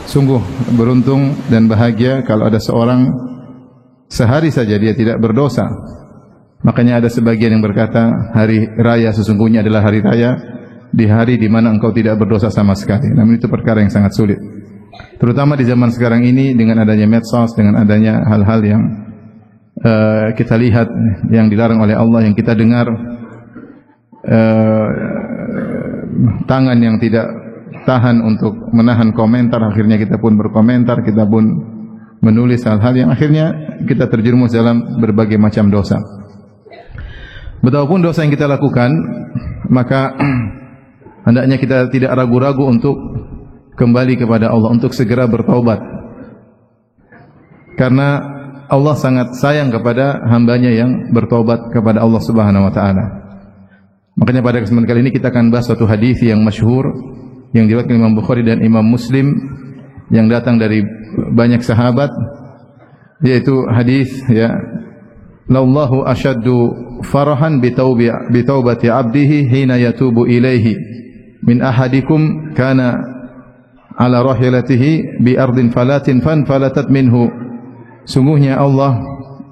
Sungguh beruntung dan bahagia kalau ada seorang sehari saja dia tidak berdosa. Makanya ada sebagian yang berkata, hari raya sesungguhnya adalah hari raya di hari di mana engkau tidak berdosa sama sekali. Namun itu perkara yang sangat sulit. Terutama di zaman sekarang ini dengan adanya medsos, dengan adanya hal-hal yang kita lihat yang dilarang oleh Allah, yang kita dengar, tangan yang tidak tahan untuk menahan komentar, akhirnya kita pun berkomentar, kita pun menulis hal-hal yang akhirnya kita terjerumus dalam berbagai macam dosa. Betapapun dosa yang kita lakukan, maka hendaknya kita tidak ragu-ragu untuk kembali kepada Allah, untuk segera bertaubat. Karena Allah sangat sayang kepada hambanya yang bertaubat kepada Allah Subhanahu wa taala. Makanya pada kesempatan kali ini kita akan bahas suatu hadis yang masyhur yang diriwayatkan Imam Bukhari dan Imam Muslim yang datang dari banyak sahabat, yaitu hadis ya, "Lallahu ashaddu farahan bi taubati 'abdihi hina yatubu ilaihi min ahadikum kana ala rahilatihi bi ardin falatin fanfalatat minhu." Sungguhnya Allah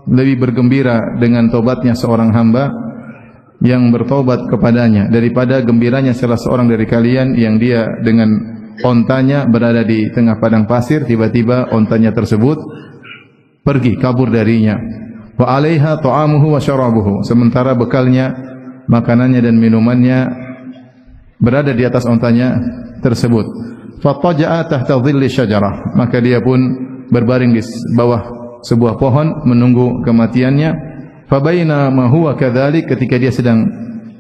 lebih bergembira dengan taubatnya seorang hamba yang bertobat kepadanya daripada gembiranya salah seorang dari kalian yang dia dengan ontanya berada di tengah padang pasir, tiba-tiba ontanya tersebut pergi, kabur darinya. Wa 'alaiha ta'amuhu wa syarabuhu, sementara bekalnya, makanannya dan minumannya berada di atas ontanya tersebut. Fattaja'a tahta dhilli syajarah, maka dia pun berbaring di bawah sebuah pohon menunggu kematiannya. Fabaina ma huwa kadzalik, ketika dia sedang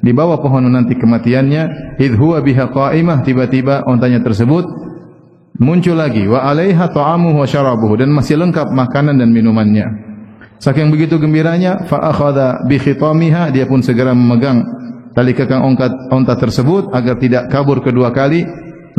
di bawah pohon menanti kematiannya, idh huwa biha qa'imah, tiba-tiba ontanya tersebut muncul lagi, wa 'alaiha ta'amuhu wa syarabuhu, dan masih lengkap makanan dan minumannya. Saking begitu gembiranya, fa akhadha bi khitamiha, dia pun segera memegang tali kekang onta tersebut agar tidak kabur kedua kali.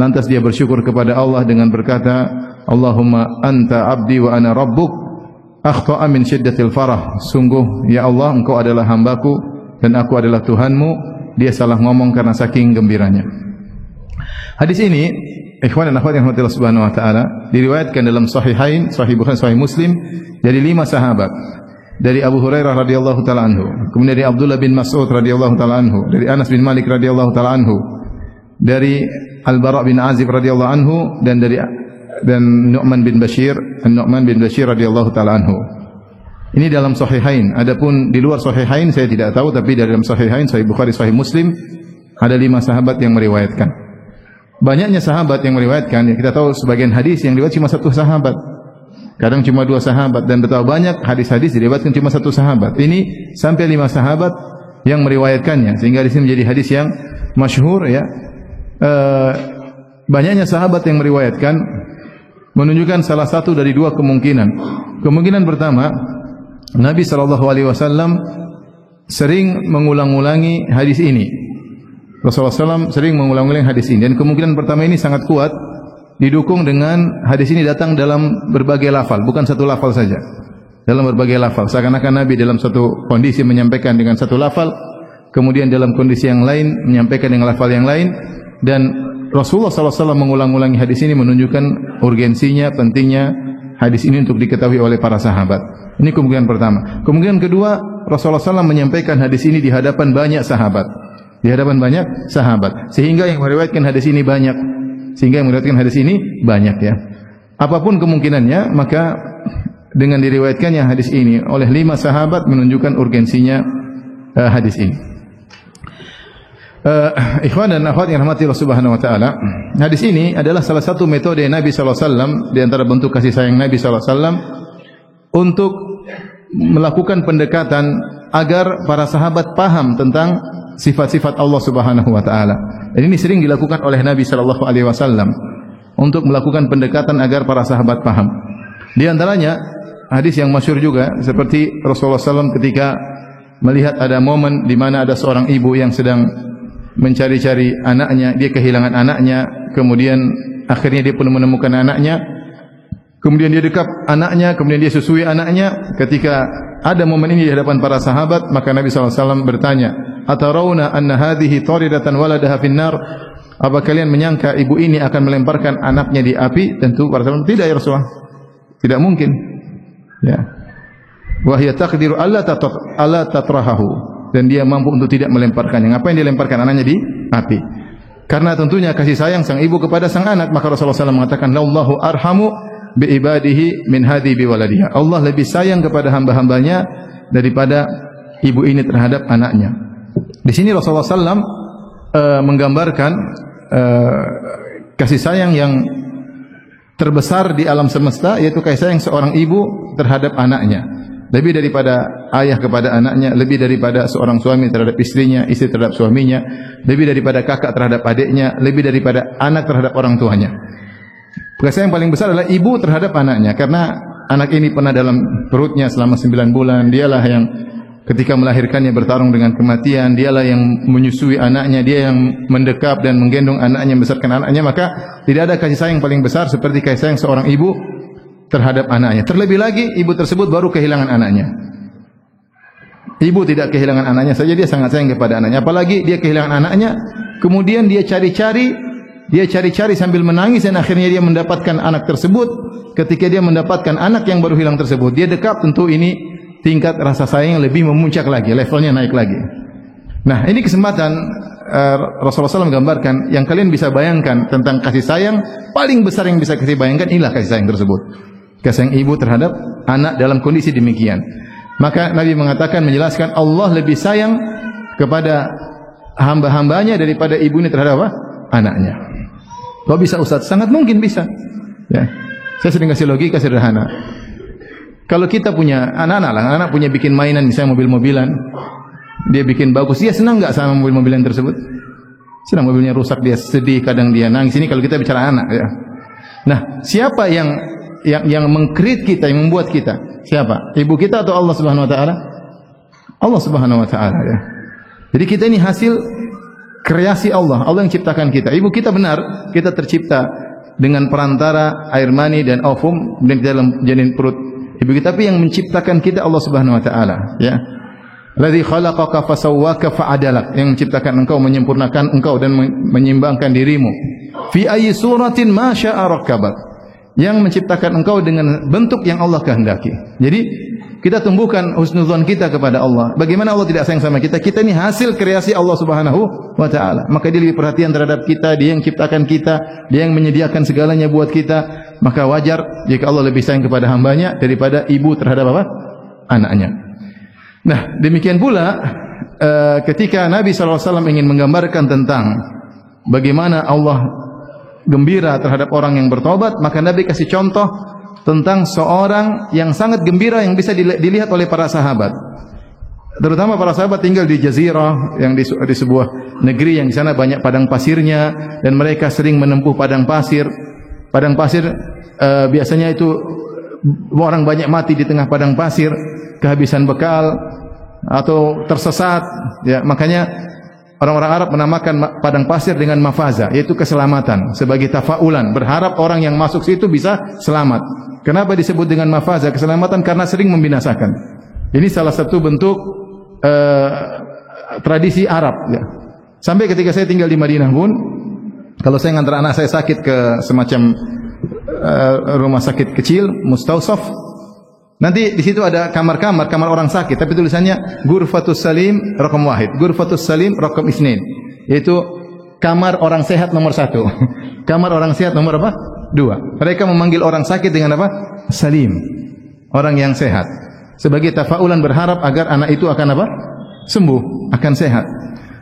Lantas dia bersyukur kepada Allah dengan berkata, Allahumma anta abdi wa ana rabbuk, akhta'a min syiddatil farah. Sungguh ya Allah, engkau adalah hambaku dan aku adalah Tuhanmu. Dia salah ngomong karena saking gembiranya. Hadis ini, ikhwan dan akhwat yang dirahmati Allah Subhanahu wa taala, diriwayatkan dalam sahihain, sahih Bukhari, sahih Muslim dari 5 sahabat. Dari Abu Hurairah radhiyallahu taala anhu, kemudian dari Abdullah bin Mas'ud radhiyallahu taala anhu, dari Anas bin Malik radhiyallahu taala anhu, dari Al-Bara' bin Azib radhiyallahu anhu, dan Nu'man bin Bashir radhiyallahu taala anhu. Ini dalam sahihain. Adapun di luar sahihain saya tidak tahu, tapi dalam sahihain, sahih Bukhari, sahih Muslim, ada 5 sahabat yang meriwayatkan. Banyaknya sahabat yang meriwayatkan, ya kita tahu sebagian hadis yang diriwayatkan cuma 1 sahabat. Kadang cuma 2 sahabat, dan betapa banyak hadis-hadis diriwayatkan cuma 1 sahabat. Ini sampai 5 sahabat yang meriwayatkannya, sehingga di sini menjadi hadis yang masyhur ya. Banyaknya sahabat yang meriwayatkan menunjukkan salah satu dari 2 kemungkinan. Kemungkinan pertama, Nabi SAW sering mengulang-ulangi hadis ini. Rasulullah SAW sering mengulang-ulangi hadis ini, dan kemungkinan pertama ini sangat kuat, didukung dengan hadis ini datang dalam berbagai lafal, bukan satu lafal saja, dalam berbagai lafal. Seakan-akan Nabi dalam satu kondisi menyampaikan dengan satu lafal, kemudian dalam kondisi yang lain menyampaikan dengan lafal yang lain, dan Rasulullah SAW mengulang-ulangi hadis ini menunjukkan urgensinya, pentingnya hadis ini untuk diketahui oleh para sahabat. Ini kemungkinan pertama. Kemungkinan kedua, Rasulullah SAW menyampaikan hadis ini di hadapan banyak sahabat, sehingga yang meriwayatkan hadis ini banyak, ya. Apapun kemungkinannya, maka dengan diriwayatkannya hadis ini oleh 5 sahabat menunjukkan urgensinya hadis ini. Ikhwan dan akhwat yang rahmati Allah Subhanahu wa taala, hadis ini adalah salah satu metode Nabi sallallahu alaihi wasallam, di antara bentuk kasih sayang Nabi sallallahu alaihi wasallam untuk melakukan pendekatan agar para sahabat paham tentang sifat-sifat Allah Subhanahu wa taala. Dan ini sering dilakukan oleh Nabi sallallahu alaihi wasallam untuk melakukan pendekatan agar para sahabat paham. Di antaranya hadis yang masyhur juga, seperti Rasulullah SAW ketika melihat ada momen di mana ada seorang ibu yang sedang mencari-cari anaknya, dia kehilangan anaknya, kemudian akhirnya dia pun menemukan anaknya, kemudian dia dekap anaknya, kemudian dia susui anaknya. Ketika ada momen ini di hadapan para sahabat, maka Nabi SAW bertanya, Atarawna anna hadhihi taridatan waladaha finnar, Apa kalian menyangka ibu ini akan melemparkan anaknya di api? Tentu para sahabat, tidak ya Rasulullah. Tidak mungkin. Ya. Wa hiya taqdiru alla tatrahahu. Dan dia mampu untuk tidak melemparkannya. Ngapain dia lemparkan anaknya di api? Karena tentunya kasih sayang sang ibu kepada sang anak. Maka Rasulullah SAW mengatakan, "Allahu arhamu bi ibadihi min hadhi bi waladiha." Allah lebih sayang kepada hamba-hambanya daripada ibu ini terhadap anaknya. Di sini Rasulullah SAW menggambarkan kasih sayang yang terbesar di alam semesta, yaitu kasih sayang seorang ibu terhadap anaknya. Lebih daripada ayah kepada anaknya, lebih daripada seorang suami terhadap istrinya, istri terhadap suaminya, lebih daripada kakak terhadap adiknya, lebih daripada anak terhadap orang tuanya. Kasih sayang paling besar adalah ibu terhadap anaknya, karena anak ini pernah dalam perutnya selama 9 bulan, dialah yang ketika melahirkannya bertarung dengan kematian, dialah yang menyusui anaknya, dia yang mendekap dan menggendong anaknya, membesarkan anaknya. Maka tidak ada kasih sayang paling besar seperti kasih sayang seorang ibu terhadap anaknya. Terlebih lagi ibu tersebut baru kehilangan anaknya. Ibu tidak kehilangan anaknya saja, dia sangat sayang kepada anaknya. Apalagi dia kehilangan anaknya, kemudian dia cari-cari sambil menangis, dan akhirnya dia mendapatkan anak tersebut. Ketika dia mendapatkan anak yang baru hilang tersebut, dia dekap, tentu ini tingkat rasa sayang yang lebih memuncak lagi, levelnya naik lagi. Nah, ini kesempatan Rasulullah SAW menggambarkan yang kalian bisa bayangkan tentang kasih sayang paling besar yang bisa kasih bayangkan, inilah kasih sayang tersebut. Kasih sayang ibu terhadap anak dalam kondisi demikian. Maka Nabi mengatakan, menjelaskan Allah lebih sayang kepada hamba-hambanya daripada ibu ini terhadap apa? Anaknya. Kok bisa Ustaz? Sangat mungkin bisa. Ya. Saya sering kasih logika sederhana. Kalau kita punya anak punya bikin mainan, misalnya mobil-mobilan, dia bikin bagus, dia senang nggak sama mobil-mobilan tersebut? Senang. Mobilnya rusak, dia sedih, kadang dia nangis. Ini kalau kita bicara anak, ya. Nah, siapa yang meng-create kita, yang membuat kita? Siapa? Ibu kita atau Allah Subhanahu wa taala? Allah Subhanahu wa taala, ya. Jadi kita ini hasil kreasi Allah. Allah yang ciptakan kita. Ibu kita benar, kita tercipta dengan perantara air mani dan ovum dan dalam janin perut ibu kita, tapi yang menciptakan kita Allah Subhanahu wa taala, ya. Alladzi khalaqaka fasawwaka fa'adalak, yang menciptakan engkau, menyempurnakan engkau dan menyeimbangkan dirimu. Fi ayyi suratin ma syaa rakkabak, yang menciptakan engkau dengan bentuk yang Allah kehendaki. Jadi kita tumbuhkan husnuzon kita kepada Allah. Bagaimana Allah tidak sayang sama kita? Kita ini hasil kreasi Allah Subhanahu wa taala. Maka dia lebih perhatian terhadap kita, dia yang ciptakan kita, dia yang menyediakan segalanya buat kita. Maka wajar jika Allah lebih sayang kepada hambanya daripada ibu terhadap apa? Anaknya. Nah, demikian pula ketika Nabi SAW ingin menggambarkan tentang bagaimana Allah gembira terhadap orang yang bertobat, maka Nabi kasih contoh tentang seorang yang sangat gembira yang bisa dilihat oleh para sahabat. Terutama para sahabat tinggal di Jazirah, yang di sebuah negeri yang di sana banyak padang pasirnya, dan mereka sering menempuh padang pasir. Padang pasir biasanya itu orang banyak mati di tengah padang pasir, kehabisan bekal atau tersesat, ya. Makanya orang-orang Arab menamakan padang pasir dengan mafaza, yaitu keselamatan, sebagai tafaulan, berharap orang yang masuk situ bisa selamat. Kenapa disebut dengan mafaza, keselamatan? Karena sering membinasakan. Ini salah satu bentuk tradisi Arab, ya. Sampai ketika saya tinggal di Madinah pun, kalau saya ngantar anak saya sakit ke semacam rumah sakit kecil, mustausaf, nanti di situ ada kamar orang sakit, tapi tulisannya Ghurfatus Salim Raqam Wahid, Ghurfatus Salim Raqam Isnin, yaitu kamar orang sehat nomor 1. Kamar orang sehat nomor apa? 2. Mereka memanggil orang sakit dengan apa? Salim, orang yang sehat, sebagai tafaulan, berharap agar anak itu akan apa? Sembuh, akan sehat.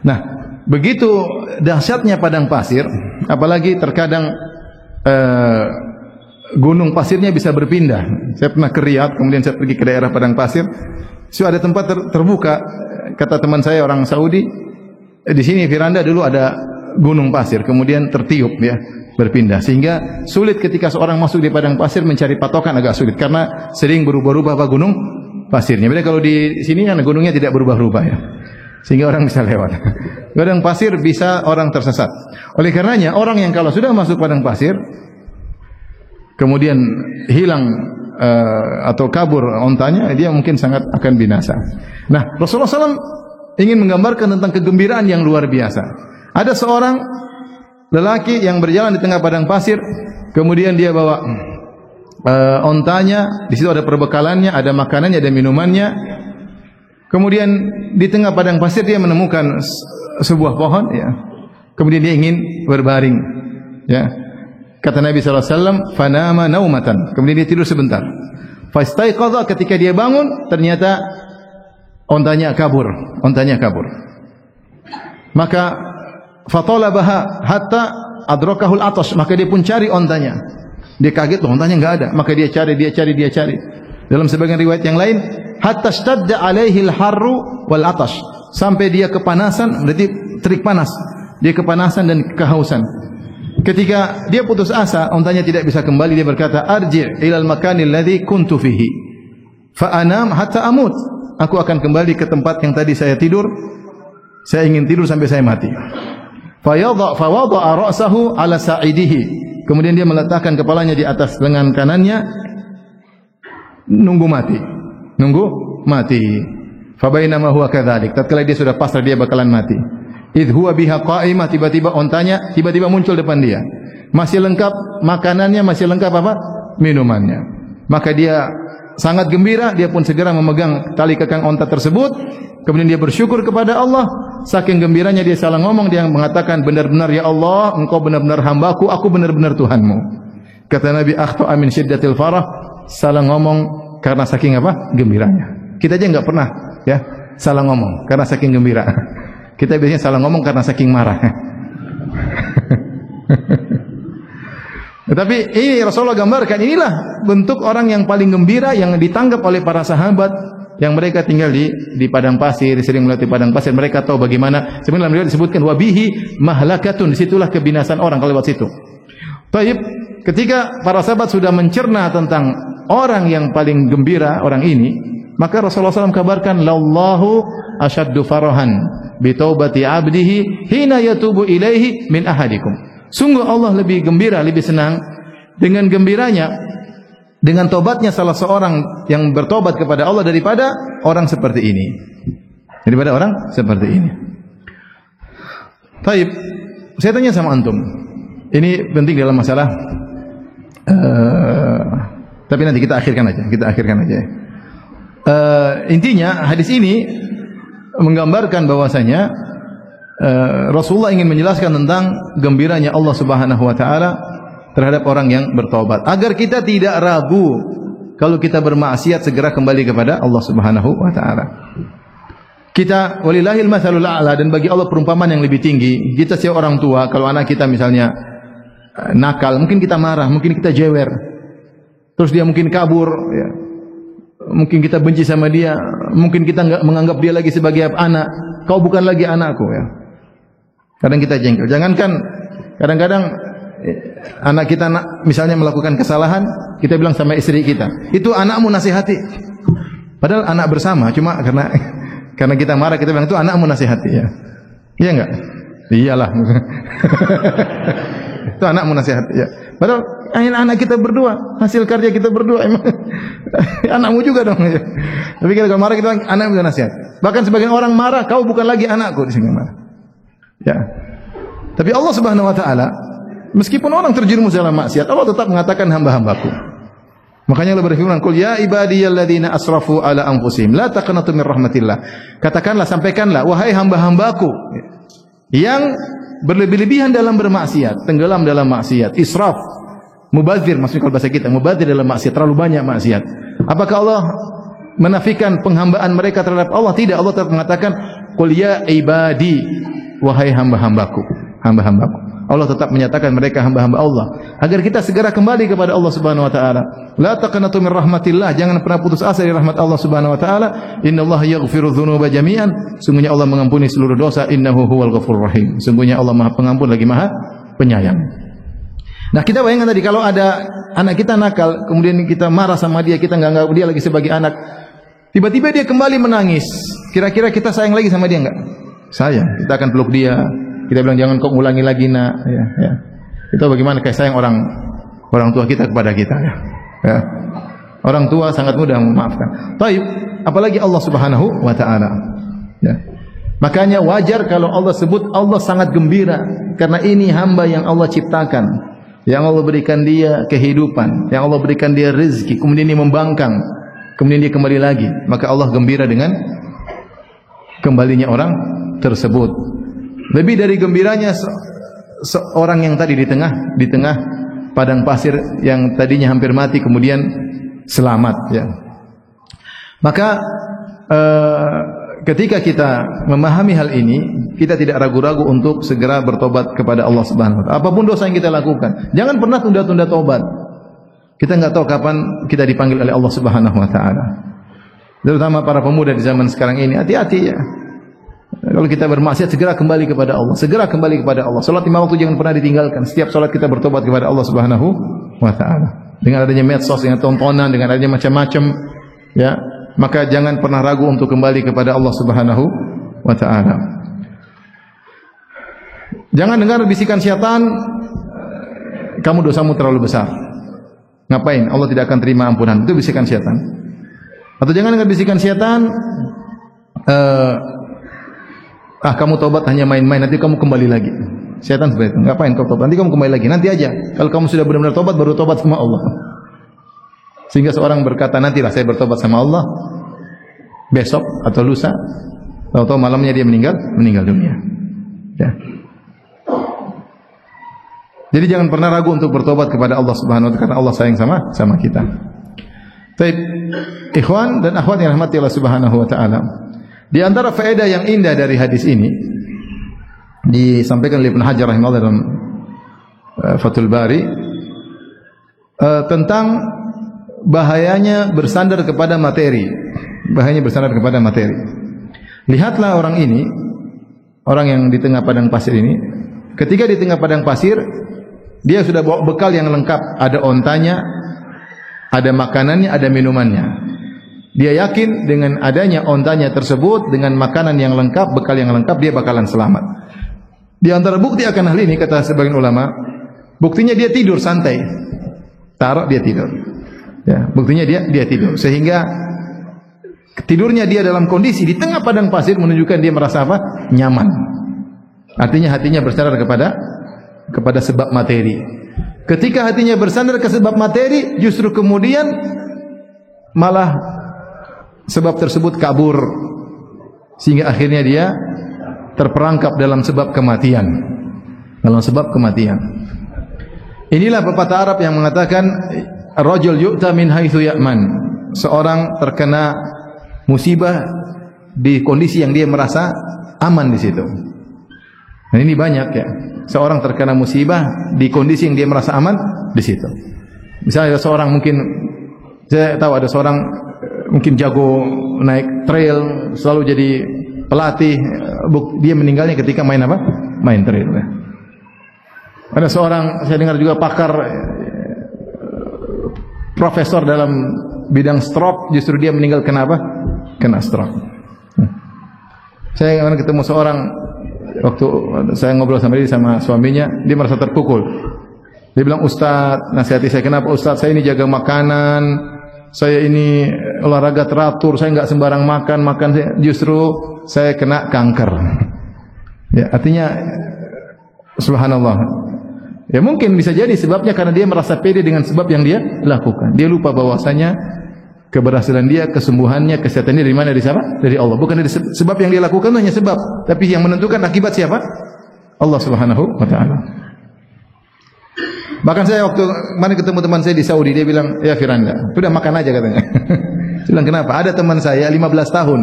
Nah, begitu dahsyatnya padang pasir, apalagi terkadang gunung pasirnya bisa berpindah. Saya pernah ke Riyadh, kemudian saya pergi ke daerah padang pasir. So ada tempat terbuka, kata teman saya orang Saudi, di sini veranda dulu ada gunung pasir, kemudian tertiup, ya, berpindah, sehingga sulit ketika seorang masuk di padang pasir mencari patokan, agak sulit karena sering berubah-ubah apa gunung pasirnya. Beda kalau di sini kan gunungnya tidak berubah-ubah, ya, sehingga orang bisa lewat. Padang pasir bisa orang tersesat. Oleh karenanya orang yang kalau sudah masuk padang pasir kemudian hilang atau kabur ontanya, dia mungkin sangat akan binasa. Nah, Rasulullah SAW ingin menggambarkan tentang kegembiraan yang luar biasa. Ada seorang lelaki yang berjalan di tengah padang pasir, kemudian dia bawa ontanya, di situ ada perbekalannya, ada makanannya, ada minumannya. Kemudian di tengah padang pasir dia menemukan sebuah pohon, ya. Kemudian dia ingin berbaring, ya. Kata Nabi SAW, fanama naumatan. Kemudian dia tidur sebentar. Fastaiqadha, ketika dia bangun, ternyata ontanya kabur. Maka fatalabaha hatta adrakahul atash, maka dia pun cari ontanya. Dia kaget, ontanya enggak ada. Maka dia cari. Dalam sebagian riwayat yang lain, hatta stadda alaihi al-harru wal atash, sampai dia kepanasan, berarti terik panas. Dia kepanasan dan kehausan. Ketika dia putus asa, ontanya tidak bisa kembali, dia berkata, arji' ilal makanil ladzi kuntu fihi fa anam hatta amut. Aku akan kembali ke tempat yang tadi saya tidur. Saya ingin tidur sampai saya mati. Fa wada'a ra'sahu ala sa'idihi. Kemudian dia meletakkan kepalanya di atas lengan kanannya, nunggu mati. Fa bainama huwa kadzalik. Tatkala dia sudah pasrah dia bakalan mati. Idh huwa biha qa'imah, tiba-tiba ontanya tiba-tiba muncul depan dia. Masih lengkap makanannya, masih lengkap apa? Minumannya. Maka dia sangat gembira, dia pun segera memegang tali kekang onta tersebut. Kemudian dia bersyukur kepada Allah. Saking gembiranya dia salah ngomong, dia mengatakan, benar-benar ya Allah, engkau benar-benar hambaku, aku benar-benar Tuhanmu. Kata Nabi, akhta'a min syiddatil farah, salah ngomong karena saking apa? Gembiranya. Kita aja enggak pernah ya salah ngomong karena saking gembira. Kita biasanya salah ngomong karena saking marah. Tetapi ini Rasulullah gambarkan, inilah bentuk orang yang paling gembira yang ditangkap oleh para sahabat yang mereka tinggal di padang pasir, sering melewati padang pasir. Mereka tahu bagaimana. Sebenarnya disebutkan wabihi mahlakatun, disitulah kebinasaan orang kalau lewat situ. Taib, ketika para sahabat sudah mencerna tentang orang yang paling gembira, orang ini, maka Rasulullah SAW kabarkan, lallahu asyaddu farahan bitaubati abdihi hina yatubu ilaihi min ahadikum. Sungguh Allah lebih gembira, lebih senang dengan gembiranya, dengan tobatnya salah seorang yang bertobat kepada Allah daripada orang seperti ini. Taib, saya tanya sama antum. Ini penting dalam masalah tapi nanti kita akhirkan aja. Intinya hadis ini menggambarkan bahwasanya Rasulullah ingin menjelaskan tentang gembiranya Allah Subhanahu wa taala terhadap orang yang bertobat, agar kita tidak ragu kalau kita bermaksiat segera kembali kepada Allah Subhanahu wa taala. Kita walillahil matsalul a'la, dan bagi Allah perumpamaan yang lebih tinggi. Kita sebagai orang tua, kalau anak kita misalnya nakal, mungkin kita marah, mungkin kita jewer. Terus dia mungkin kabur, ya. Mungkin kita benci sama dia, mungkin kita enggak menganggap dia lagi sebagai anak. Kau bukan lagi anakku, ya. Kadang kita jengkel. Jangankan kadang-kadang anak kita misalnya melakukan kesalahan, kita bilang sama istri kita, "Itu anakmu, nasihati." Padahal anak bersama, cuma karena kita marah kita bilang itu anakmu, nasihati, ya. Iya enggak? Iyalah. Itu anakmu, nasihati, ya. Padahal anak kita berdua, hasil kerja kita berdua, emang anakmu juga dong, ya. Tapi kalau marah kita anakmu nasihat. Bahkan sebagian orang marah, kau bukan lagi anakku, di sini marah. Ya. Tapi Allah Subhanahu wa taala, meskipun orang terjerumus dalam maksiat, Allah tetap mengatakan hamba-hambaku. Makanya Allah berfirman, "Qul ya ibadiyalladzina asrafu ala anfusihim la taqnatu min rahmatillah." Katakanlah, sampaikanlah, wahai hamba-hambaku yang berlebih-lebihan dalam bermaksiat, tenggelam dalam maksiat, israf, mubadzir, maksudnya kalau bahasa kita, mubadzir dalam maksiat, terlalu banyak maksiat. Apakah Allah menafikan penghambaan mereka terhadap Allah? Tidak, Allah tetap mengatakan, "Qul ya ibadi," wahai hamba-hambaku, hamba-hambaku. Allah tetap menyatakan mereka hamba-hamba Allah, agar kita segera kembali kepada Allah Subhanahu wa taala. La taqnatu min rahmatillah, jangan pernah putus asa dari rahmat Allah Subhanahu wa taala. Innallaha yaghfiru dzunuba jami'an, sungguhnya Allah mengampuni seluruh dosa. Innahu huwal ghafurur rahim, sungguhnya Allah Maha Pengampun lagi Maha Penyayang. Nah, kita bayangkan tadi kalau ada anak kita nakal, kemudian kita marah sama dia, kita enggak anggap dia lagi sebagai anak. Tiba-tiba dia kembali menangis. Kira-kira kita sayang lagi sama dia enggak? Sayang. Kita akan peluk dia. Kita bilang jangan kau ulangi lagi, nak. Ya. Itu bagaimana kasih sayang orang tua kita kepada kita. Ya. Orang tua sangat mudah memaafkan. Taib, apalagi Allah Subhanahu wa taala. Ya. Makanya wajar kalau Allah sebut Allah sangat gembira karena ini hamba yang Allah ciptakan, yang Allah berikan dia kehidupan, yang Allah berikan dia rezeki, kemudian dia membangkang, kemudian dia kembali lagi. Maka Allah gembira dengan kembalinya orang tersebut. Lebih dari gembiranya seorang yang tadi di tengah padang pasir yang tadinya hampir mati kemudian selamat, ya. Maka ketika kita memahami hal ini, kita tidak ragu-ragu untuk segera bertobat kepada Allah Subhanahu wa taala. Apapun dosa yang kita lakukan, jangan pernah tunda-tunda tobat. Kita enggak tahu kapan kita dipanggil oleh Allah Subhanahu wa taala. Terutama para pemuda di zaman sekarang ini, hati-hati ya. Kalau kita bermaksiat, segera kembali kepada Allah. Segera kembali kepada Allah. Salat 5 waktu jangan pernah ditinggalkan. Setiap salat kita bertobat kepada Allah Subhanahu wa taala. Dengan adanya medsos, dengan tontonan, dengan adanya macam-macam, ya, maka jangan pernah ragu untuk kembali kepada Allah Subhanahu wa taala. Jangan dengar bisikan syaitan, kamu dosamu terlalu besar. Ngapain? Allah tidak akan terima ampunan. Itu bisikan syaitan. Atau jangan dengar bisikan syaitan, kamu tobat hanya main-main, nanti kamu kembali lagi. Syaitan seperti itu. Ngapain kau tobat? Nanti kamu kembali lagi. Nanti aja. Kalau kamu sudah benar-benar tobat, baru tobat sama Allah. Sehingga seorang berkata, nantilah saya bertobat sama Allah besok atau lusa. Tahu-tahu malamnya dia meninggal dunia. Ya. Jadi jangan pernah ragu untuk bertobat kepada Allah Subhanahu wa taala karena Allah sayang sama kita. Baik, ikhwan dan akhwat yang rahmati Allah Subhanahu wa taala. Di antara faedah yang indah dari hadis ini disampaikan oleh Ibnu Hajar rahimahullah dalam Fathul Bari tentang bahayanya bersandar kepada materi. Bahayanya bersandar kepada materi. Lihatlah orang ini, orang yang di tengah padang pasir ini, ketika di tengah padang pasir, dia sudah bawa bekal yang lengkap, ada ontanya, ada makanannya, ada minumannya. Dia yakin dengan adanya ontanya tersebut, dengan makanan yang lengkap, bekal yang lengkap, dia bakalan selamat. Di antara bukti akan hal ini, kata sebagian ulama, buktinya dia tidur santai. Taruh dia tidur. Ya, buktinya dia tidur. Sehingga tidurnya dia dalam kondisi di tengah padang pasir menunjukkan dia merasa apa? Nyaman. Artinya hatinya bersandar kepada sebab materi. Ketika hatinya bersandar ke sebab materi, justru kemudian malah sebab tersebut kabur, sehingga akhirnya dia terperangkap dalam sebab kematian. Dalam sebab kematian. Inilah pepatah Arab yang mengatakan ar-rajul yu'ta min haitsu ya'man. Seorang terkena musibah di kondisi yang dia merasa aman di situ. Dan ini banyak ya. Seorang terkena musibah di kondisi yang dia merasa aman di situ. Misalnya ada seorang, mungkin saya tahu ada seorang mungkin jago naik trail, selalu jadi pelatih, dia meninggalnya ketika main apa? Main trail. Ada seorang, saya dengar juga pakar, profesor dalam bidang stroke, justru dia meninggal kenapa? Kena stroke. Saya kemarin ketemu seorang, waktu saya ngobrol sama dia sama suaminya, dia merasa terpukul. Dia bilang, Ustaz, nasihati saya. Kenapa Ustaz? Saya ini jaga makanan, saya ini olahraga teratur, saya enggak sembarang makan justru saya kena kanker. Ya, artinya subhanallah. Ya mungkin bisa jadi sebabnya karena dia merasa pede dengan sebab yang dia lakukan. Dia lupa bahwasanya keberhasilan dia, kesembuhannya, kesehatannya dari mana? Dari siapa? Dari Allah. Bukan dari sebab yang dia lakukan, itu hanya sebab, tapi yang menentukan akibat siapa? Allah Subhanahu wa taala. Bahkan saya waktu kemarin ketemu teman saya di Saudi, dia bilang, "Ya Firanda, sudah makan aja," katanya. Saya bilang, "Kenapa?" Ada teman saya 15 tahun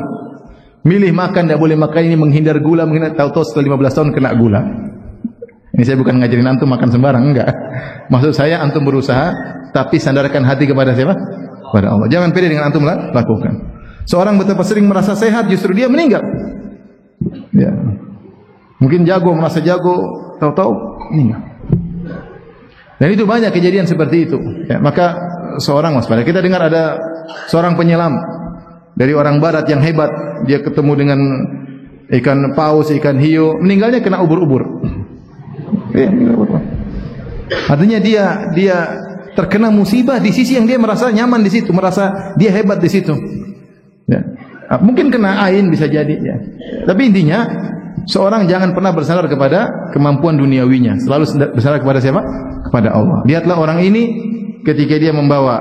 milih makan, tidak boleh makan ini, menghindar gula, tahu-tahu setelah 15 tahun kena gula. Ini saya bukan ngajarin antum makan sembarang, enggak. Maksud saya antum berusaha, tapi sandarkan hati kepada siapa? Kepada Allah. Jangan pede dengan antum lakukan. Seorang betapa sering merasa sehat, justru dia meninggal. Ya. Mungkin jago, merasa jago, tahu-tahu meninggal. Dan itu banyak kejadian seperti itu. Ya, maka seorang waspada. Kita dengar ada seorang penyelam dari orang barat yang hebat. Dia ketemu dengan ikan paus, ikan hiu, meninggalnya kena ubur-ubur. Ya, artinya dia terkena musibah di sisi yang dia merasa nyaman di situ, merasa dia hebat di situ. Ya. Mungkin kena ain bisa jadi. Ya. Tapi intinya seorang jangan pernah bersandar kepada kemampuan duniawinya, selalu bersandar kepada siapa? Kepada Allah. Lihatlah orang ini ketika dia membawa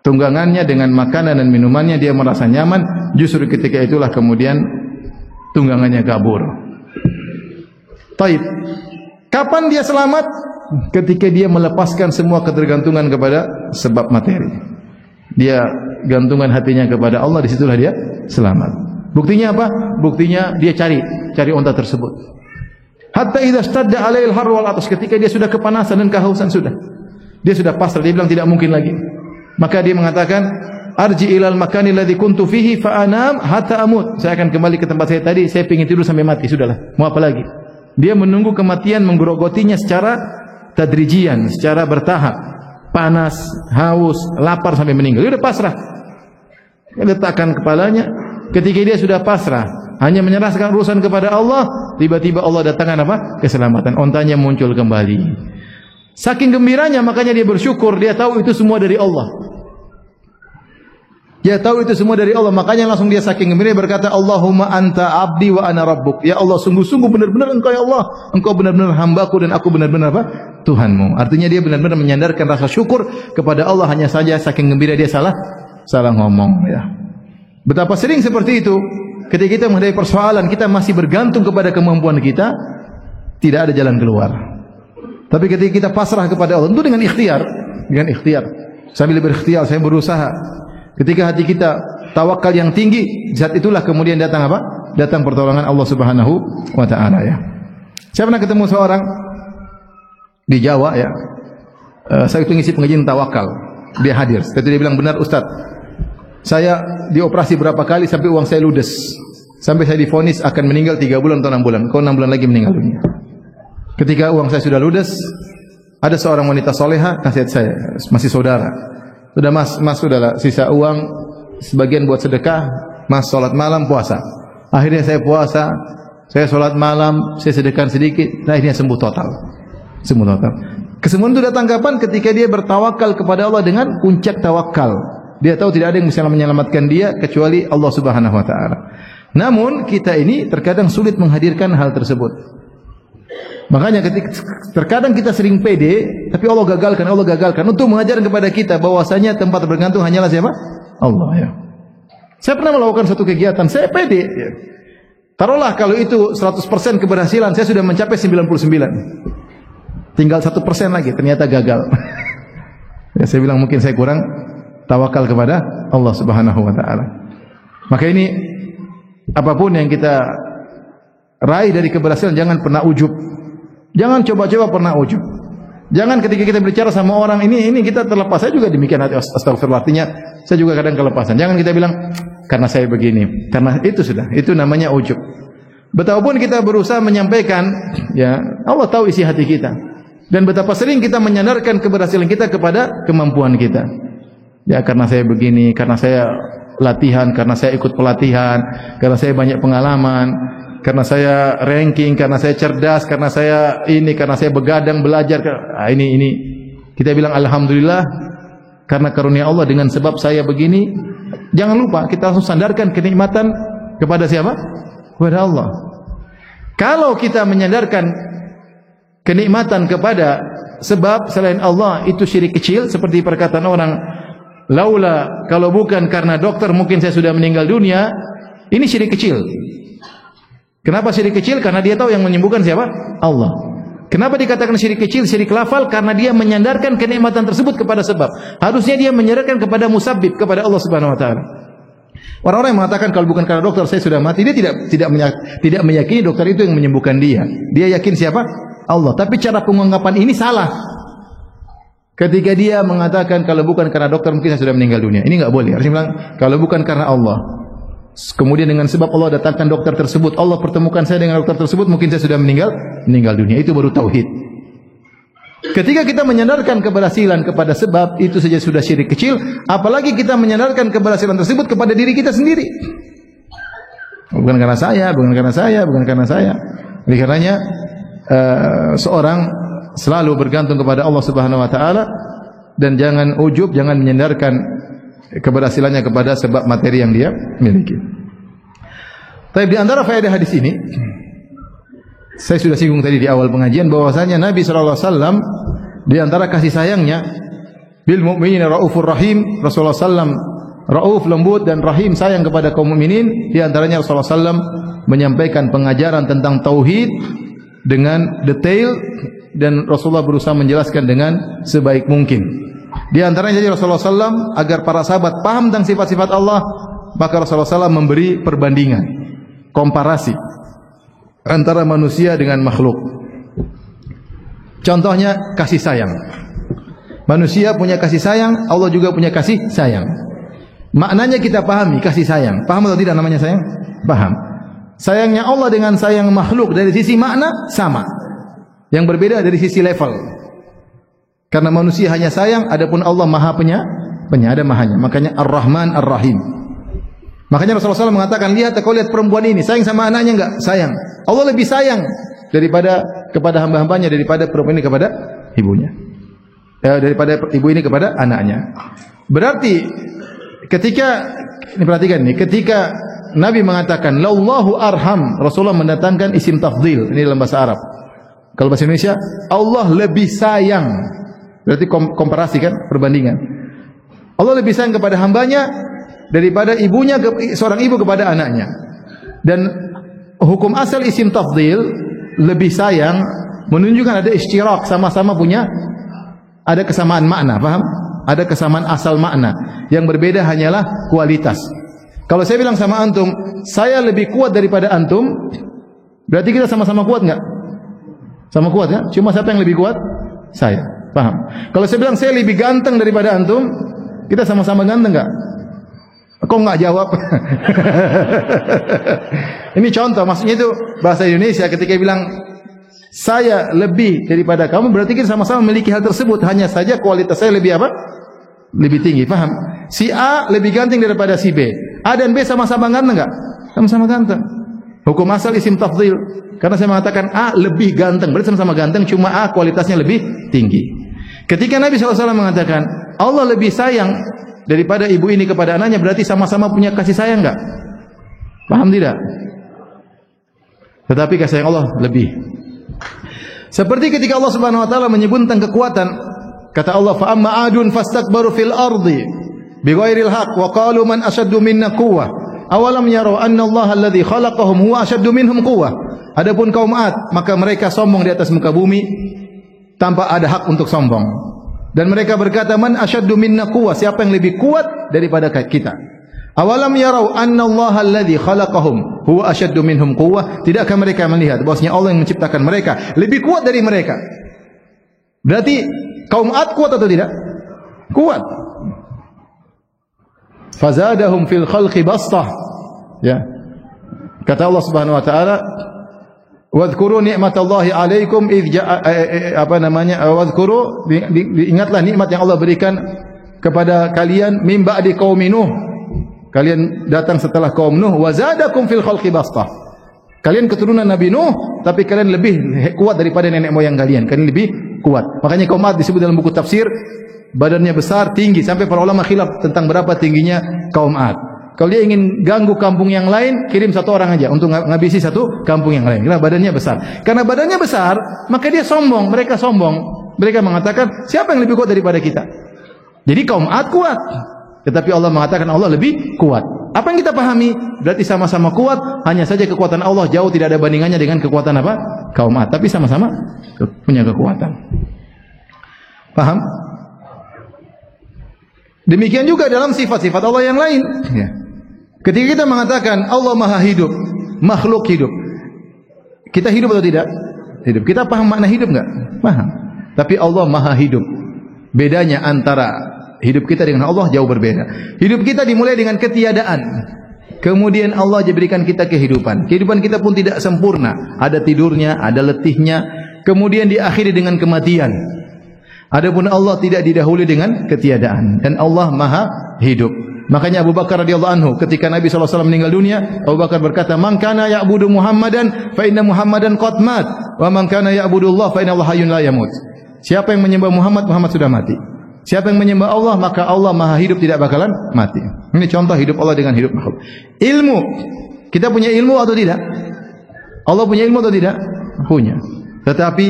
tunggangannya dengan makanan dan minumannya, dia merasa nyaman, justru ketika itulah kemudian tunggangannya kabur. Taib. Kapan dia selamat? Ketika dia melepaskan semua ketergantungan kepada sebab materi. Dia gantungan hatinya kepada Allah, disitulah dia selamat. Buktinya apa? Buktinya dia cari unta tersebut. Hatta idza stadda alaihil har wal atas, ketika dia sudah kepanasan dan kehausan sudah. Dia sudah pasrah, dia bilang tidak mungkin lagi. Maka dia mengatakan, arji ilal makani alladhi kuntu fihi fa anam hatta amut. Saya akan kembali ke tempat saya tadi, saya ingin tidur sampai mati, sudahlah. Mau apa lagi? Dia menunggu kematian menggerogotinya secara tadrijian, secara bertahap. Panas, haus, lapar sampai meninggal. Dia sudah pasrah. Dia letakkan kepalanya. Ketika dia sudah pasrah, hanya menyerahkan urusan kepada Allah, tiba-tiba Allah datangkan apa? Keselamatan. Ontanya muncul kembali. Saking gembiranya, makanya dia bersyukur. Dia tahu itu semua dari Allah. Dia tahu itu semua dari Allah, makanya langsung dia saking gembira berkata, Allahumma anta abdi wa ana rabbuk. Ya Allah, sungguh-sungguh benar-benar Engkau ya Allah. Engkau benar-benar hambaku dan aku benar-benar apa? Tuhanmu. Artinya dia benar-benar menyandarkan rasa syukur kepada Allah, hanya saja saking gembira dia salah ngomong ya. Betapa sering seperti itu. Ketika kita menghadapi persoalan, kita masih bergantung kepada kemampuan kita, tidak ada jalan keluar. Tapi ketika kita pasrah kepada Allah, tentu dengan ikhtiar, sambil berikhtiar, saya berusaha. Ketika hati kita tawakal yang tinggi, saat itulah kemudian datang apa? Datang pertolongan Allah Subhanahu wa taala ya. Saya pernah ketemu seorang di Jawa ya. Saya itu ngisi pengajian tawakal. Dia hadir. Setelah itu dia bilang, "Benar Ustaz. Saya dioperasi berapa kali sampai uang saya ludes. Sampai saya divonis akan meninggal 3 bulan atau 6 bulan. Kau 6 bulan lagi meninggal dunia." Ketika uang saya sudah ludes, ada seorang wanita soleha nasihat saya, masih saudara. Sudah mas sudahlah, sisa uang sebagian buat sedekah, mas sholat malam, puasa. Akhirnya saya puasa, saya sholat malam, saya sedekah sedikit, akhirnya sembuh total. Kesembuhan itu datang kapan? Ketika dia bertawakal kepada Allah dengan puncak tawakal. Dia tahu tidak ada yang bisa menyelamatkan dia kecuali Allah Subhanahu wa taala. Namun kita ini terkadang sulit menghadirkan hal tersebut. Makanya terkadang kita sering pede, tapi Allah gagalkan untuk mengajarkan kepada kita bahwasanya tempat bergantung hanyalah siapa? Allah ya. Saya pernah melakukan satu kegiatan, saya pede. Ya. Taruhlah kalau itu 100% keberhasilan, saya sudah mencapai 99. Tinggal 1% lagi, ternyata gagal. Ya, saya bilang mungkin saya kurang tawakal kepada Allah Subhanahu wa taala. Maka ini apapun yang kita raih dari keberhasilan, jangan pernah ujub. Jangan coba-coba pernah ujub. Jangan ketika kita berbicara sama orang ini kita terlepas. Saya juga demikian, astagfirullah. Artinya saya juga kadang kelepasan. Jangan kita bilang karena saya begini, karena itu sudah. Itu namanya ujub. Betapapun kita berusaha menyampaikan, ya Allah tahu isi hati kita. Dan betapa sering kita menyandarkan keberhasilan kita kepada kemampuan kita. Ya karena saya begini, karena saya latihan, karena saya ikut pelatihan, karena saya banyak pengalaman, karena saya ranking, karena saya cerdas, karena saya ini, karena saya begadang belajar. Ini kita bilang alhamdulillah karena karunia Allah, dengan sebab saya begini. Jangan lupa kita langsung sandarkan kenikmatan kepada siapa? Kepada Allah. Kalau kita menyandarkan kenikmatan kepada sebab selain Allah, itu syirik kecil. Seperti perkataan orang, laula, kalau bukan karena dokter mungkin saya sudah meninggal dunia. Ini syirik kecil. Kenapa syirik kecil? Karena dia tahu yang menyembuhkan siapa? Allah. Kenapa dikatakan syirik kecil, syirik lafal? Karena dia menyandarkan kenikmatan tersebut kepada sebab. Harusnya dia menyandarkan kepada musabbib, kepada Allah Subhanahu wa taala. Orang-orang yang mengatakan kalau bukan karena dokter saya sudah mati, dia tidak meyakini dokter itu yang menyembuhkan dia. Dia yakin siapa? Allah. Tapi cara pengungkapan ini salah. Ketika dia mengatakan kalau bukan karena dokter mungkin saya sudah meninggal dunia. Ini enggak boleh. Harusnya bilang kalau bukan karena Allah. Kemudian dengan sebab Allah datangkan dokter tersebut, Allah pertemukan saya dengan dokter tersebut, mungkin saya sudah meninggal dunia. Itu baru tauhid. Ketika kita menyandarkan keberhasilan kepada sebab, itu saja sudah syirik kecil. Apalagi kita menyandarkan keberhasilan tersebut kepada diri kita sendiri. Bukan karena saya. Oleh karenanya seorang selalu bergantung kepada Allah Subhanahu wa taala dan jangan ujub, jangan menyandarkan keberhasilannya kepada sebab materi yang dia miliki. Tapi di antara faedah hadis ini, saya sudah singgung tadi di awal pengajian bahwasanya Nabi sallallahu alaihi wasallam di antara kasih sayangnya bil mu'minina raufur rahim. Rasulullah sallam rauf, lembut dan rahim, sayang kepada kaum mukminin. Di antaranya Rasulullah sallam menyampaikan pengajaran tentang tauhid dengan detail dan Rasulullah berusaha menjelaskan dengan sebaik mungkin. Di antaranya jadi Rasulullah sallam agar para sahabat paham tentang sifat-sifat Allah, maka Rasulullah sallam memberi perbandingan, komparasi antara manusia dengan makhluk. Contohnya kasih sayang. Manusia punya kasih sayang, Allah juga punya kasih sayang. Maknanya kita pahami kasih sayang. Paham atau tidak namanya sayang? Paham. Sayangnya Allah dengan sayang makhluk dari sisi makna sama. Yang berbeda dari sisi level. Karena manusia hanya sayang, adapun Allah Maha penyayang, mahanya. Makanya Ar-Rahman Ar-Rahim. Makanya Rasulullah SAW mengatakan, lihat perempuan ini sayang sama anaknya enggak? Sayang. Allah lebih sayang daripada kepada hamba-hambanya daripada perempuan ini kepada ibunya. Daripada ibu ini kepada anaknya. Berarti ketika ini perhatikan nih, ketika Nabi mengatakan lallahu arham, Rasulullah mendatangkan isim tafdhil ini dalam bahasa Arab. Kalau bahasa Indonesia, Allah lebih sayang. Berarti komparasi kan, perbandingan. Allah lebih sayang kepada hambanya daripada ibunya, seorang ibu kepada anaknya. Dan hukum asal isim tafdhil, lebih sayang, menunjukkan ada istirak, sama-sama punya, ada kesamaan makna, paham? Ada kesamaan asal makna. Yang berbeda hanyalah kualitas. Kalau saya bilang sama antum, saya lebih kuat daripada antum, berarti kita sama-sama kuat enggak? Sama kuat ya? Cuma siapa yang lebih kuat? Saya. Paham? Kalau saya bilang saya lebih ganteng daripada antum, kita sama-sama ganteng enggak? Kok enggak jawab? Ini contoh, maksudnya itu bahasa Indonesia ketika bilang saya lebih daripada kamu, berarti kita sama-sama memiliki hal tersebut, hanya saja kualitas saya lebih apa? Lebih tinggi, paham? Si A lebih ganteng daripada si B. A dan B sama-sama ganteng enggak? Sama-sama ganteng. Hukum asal isim tafdhil. Karena saya mengatakan A lebih ganteng, berarti sama-sama ganteng, cuma A kualitasnya lebih tinggi. Ketika Nabi SAW mengatakan Allah lebih sayang daripada ibu ini kepada anaknya, berarti sama-sama punya kasih sayang enggak? Paham tidak? Tetapi kasih sayang Allah lebih. Seperti ketika Allah Subhanahu wa taala menyebut tentang kekuatan, kata Allah, fa amma adun fastakbaru fil ardi bighairil haqq wa qalu man ashaddu minna quwwah awalam yarau anna Allah alladhi khalaqahum huwa ashaddu minhum quwwah. Adapun kaum Ad, maka mereka sombong di atas muka bumi tanpa ada hak untuk sombong. Dan mereka berkata, man ashaddu minna quwwah, siapa yang lebih kuat daripada kita? Awalam yarau anna Allah alladhi khalaqahum huwa ashaddu minhum quwwah. Tidakkah mereka melihat bahwasanya Allah yang menciptakan mereka lebih kuat dari mereka? Berarti kaum Ad kuat atau tidak? Kuat. Fazadahum fil khalqi bastah. Ya. Kata Allah Subhanahu wa taala, wadhkuru ni'matallahi 'alaikum idz wadhkuru, ingatlah nikmat yang Allah berikan kepada kalian mim ba'di qaumi Nuh. Kalian datang setelah kaum Nuh, wa zadakum fil khalqi bastah. Kalian keturunan Nabi Nuh, tapi kalian lebih kuat daripada nenek moyang kalian. Kalian lebih kuat. Makanya kaum Ad disebut dalam buku tafsir badannya besar, tinggi, sampai para ulama khilaf tentang berapa tingginya kaum Ad. Kalau dia ingin ganggu kampung yang lain, kirim satu orang aja untuk ngabisi satu kampung yang lain. Karena badannya besar. Karena badannya besar, maka dia sombong. Mereka sombong. Mereka mengatakan, siapa yang lebih kuat daripada kita? Jadi kaum Ad kuat. Tetapi Allah mengatakan Allah lebih kuat. Apa yang kita pahami? Berarti sama-sama kuat. Hanya saja kekuatan Allah jauh tidak ada bandingannya dengan kekuatan apa? Kaum Ad. Tapi sama-sama punya kekuatan. Paham? Demikian juga dalam sifat-sifat Allah yang lain. Ya. Ketika kita mengatakan Allah Maha hidup, makhluk hidup, kita hidup atau tidak? Hidup. Kita paham makna hidup enggak? Paham. Tapi Allah Maha hidup. Bedanya antara hidup kita dengan Allah jauh berbeda. Hidup kita dimulai dengan ketiadaan. Kemudian Allah berikan kita kehidupan. Kehidupan kita pun tidak sempurna. Ada tidurnya, ada letihnya. Kemudian diakhiri dengan kematian. Adapun Allah tidak didahului dengan ketiadaan. Dan Allah Maha hidup. Makanya Abu Bakar radhiyallahu anhu ketika Nabi SAW meninggal dunia, Abu Bakar berkata, "Man kana ya'budu Muhammadan fa inna Muhammadan qad mat, wa man kana ya'budu Allah fa inna Allah hayyun la yamut." Siapa yang menyembah Muhammad, Muhammad sudah mati. Siapa yang menyembah Allah, maka Allah Maha hidup, tidak bakalan mati. Ini contoh hidup Allah dengan hidup makhluk. Ilmu Kita punya ilmu atau tidak? Allah punya ilmu atau tidak? Punya. Tetapi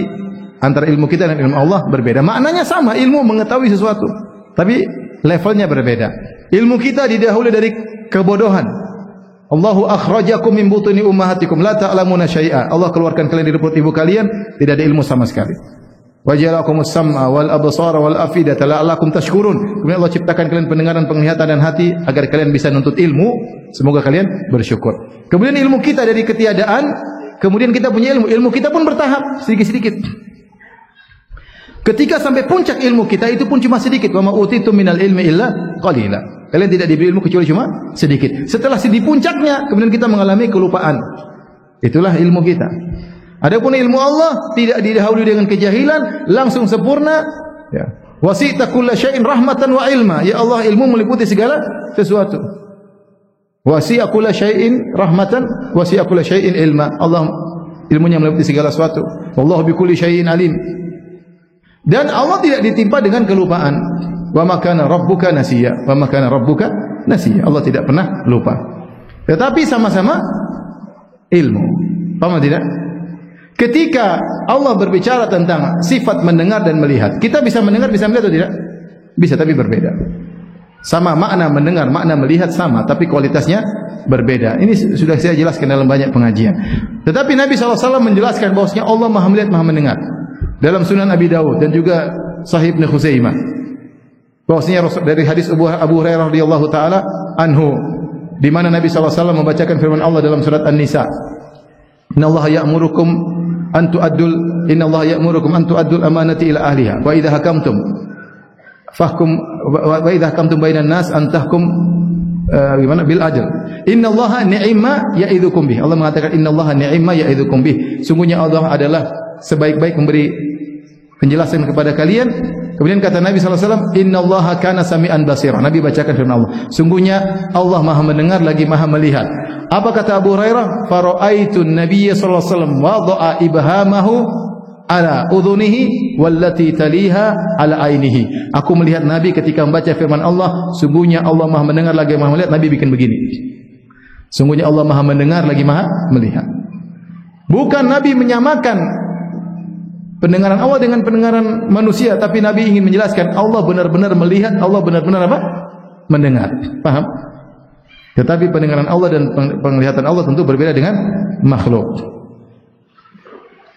antara ilmu kita dan ilmu Allah berbeda. Maknanya sama, ilmu mengetahui sesuatu, tapi levelnya berbeda. Ilmu kita didahului dari kebodohan. Allahu akhrajakum min butuni ummahatikum la ta'lamuna syai'a. Allah keluarkan kalian dari perut ibu kalian, tidak ada ilmu sama sekali. Wa ja'alakumus sam'a wal absara wal afidata la'allakum tashkurun. Kemudian Allah ciptakan kalian pendengaran, penglihatan dan hati agar kalian bisa nuntut ilmu. Semoga kalian bersyukur. Kemudian ilmu kita dari ketiadaan, kemudian kita punya ilmu. Ilmu kita pun bertahap, sedikit-sedikit. Ketika sampai puncak ilmu kita itu pun cuma sedikit. Wa ma utitum minal ilmi illa qalila. Kalian tidak diberi ilmu kecuali cuma sedikit. Setelah di puncaknya, kemudian kita mengalami kelupaan. Itulah ilmu kita. Adapun ilmu Allah tidak didahului dengan kejahilan, langsung sempurna. Ya. Wasi'ta kulla syai'in rahmatan wa ilma. Ya Allah, ilmu meliputi segala sesuatu. Wasi'a kulla syai'in rahmatan, wasi'a kulla syai'in ilma. Allah ilmunya meliputi segala sesuatu. Wallahu bikulli syai'in alim. Dan Allah tidak ditimpa dengan kelupaan. Wa ma kana rabbuka nasiya, wa ma kana rabbuka nasiya. Allah tidak pernah lupa. Tetapi sama-sama ilmu. Paham tidak? Ketika Allah berbicara tentang sifat mendengar dan melihat, kita bisa mendengar, bisa melihat atau tidak? Bisa, tapi berbeda. Sama makna mendengar, makna melihat sama, tapi kualitasnya berbeda. Ini sudah saya jelaskan dalam banyak pengajian. Tetapi Nabi SAW menjelaskan bahwasanya Allah Maha melihat, Maha mendengar. Dalam Sunan Abi Dawud dan juga Sahih Ibnu Khuzaimah. Bahwasanya dari hadis Abu Hurairah radhiyallahu taala anhu, di mana Nabi SAW membacakan firman Allah dalam surat An-Nisa. Innallaha ya'murukum an tu'addul amanati ila ahliha wa idza hakamtum bainan nas an tahkum bil adl. Innallaha ni'ma ya'idzukum bih. Allah mengatakan innallaha ni'ma ya'idzukum bih. Sungguhnya Allah adalah sebaik-baik memberi penjelasan kepada kalian. Kemudian kata Nabi SAW, innallaha kana sami'an basira. Nabi bacakan firman Allah, sungguhnya Allah Maha mendengar lagi Maha melihat. Apa kata Abu Hurairah? Fara'aitun nabiyya sallallahu alaihi wasallam wada'a ibhamahu ala udhunihi wallati taliha ala ainihi. Aku melihat Nabi ketika membaca firman Allah, sungguhnya Allah Maha mendengar lagi Maha melihat. Nabi bikin begini. Sungguhnya Allah Maha mendengar lagi Maha melihat. Bukan Nabi menyamakan pendengaran Allah dengan pendengaran manusia, tapi Nabi ingin menjelaskan Allah benar-benar melihat, Allah benar-benar apa? Mendengar. Paham? Tetapi pendengaran Allah dan penglihatan Allah tentu berbeda dengan makhluk.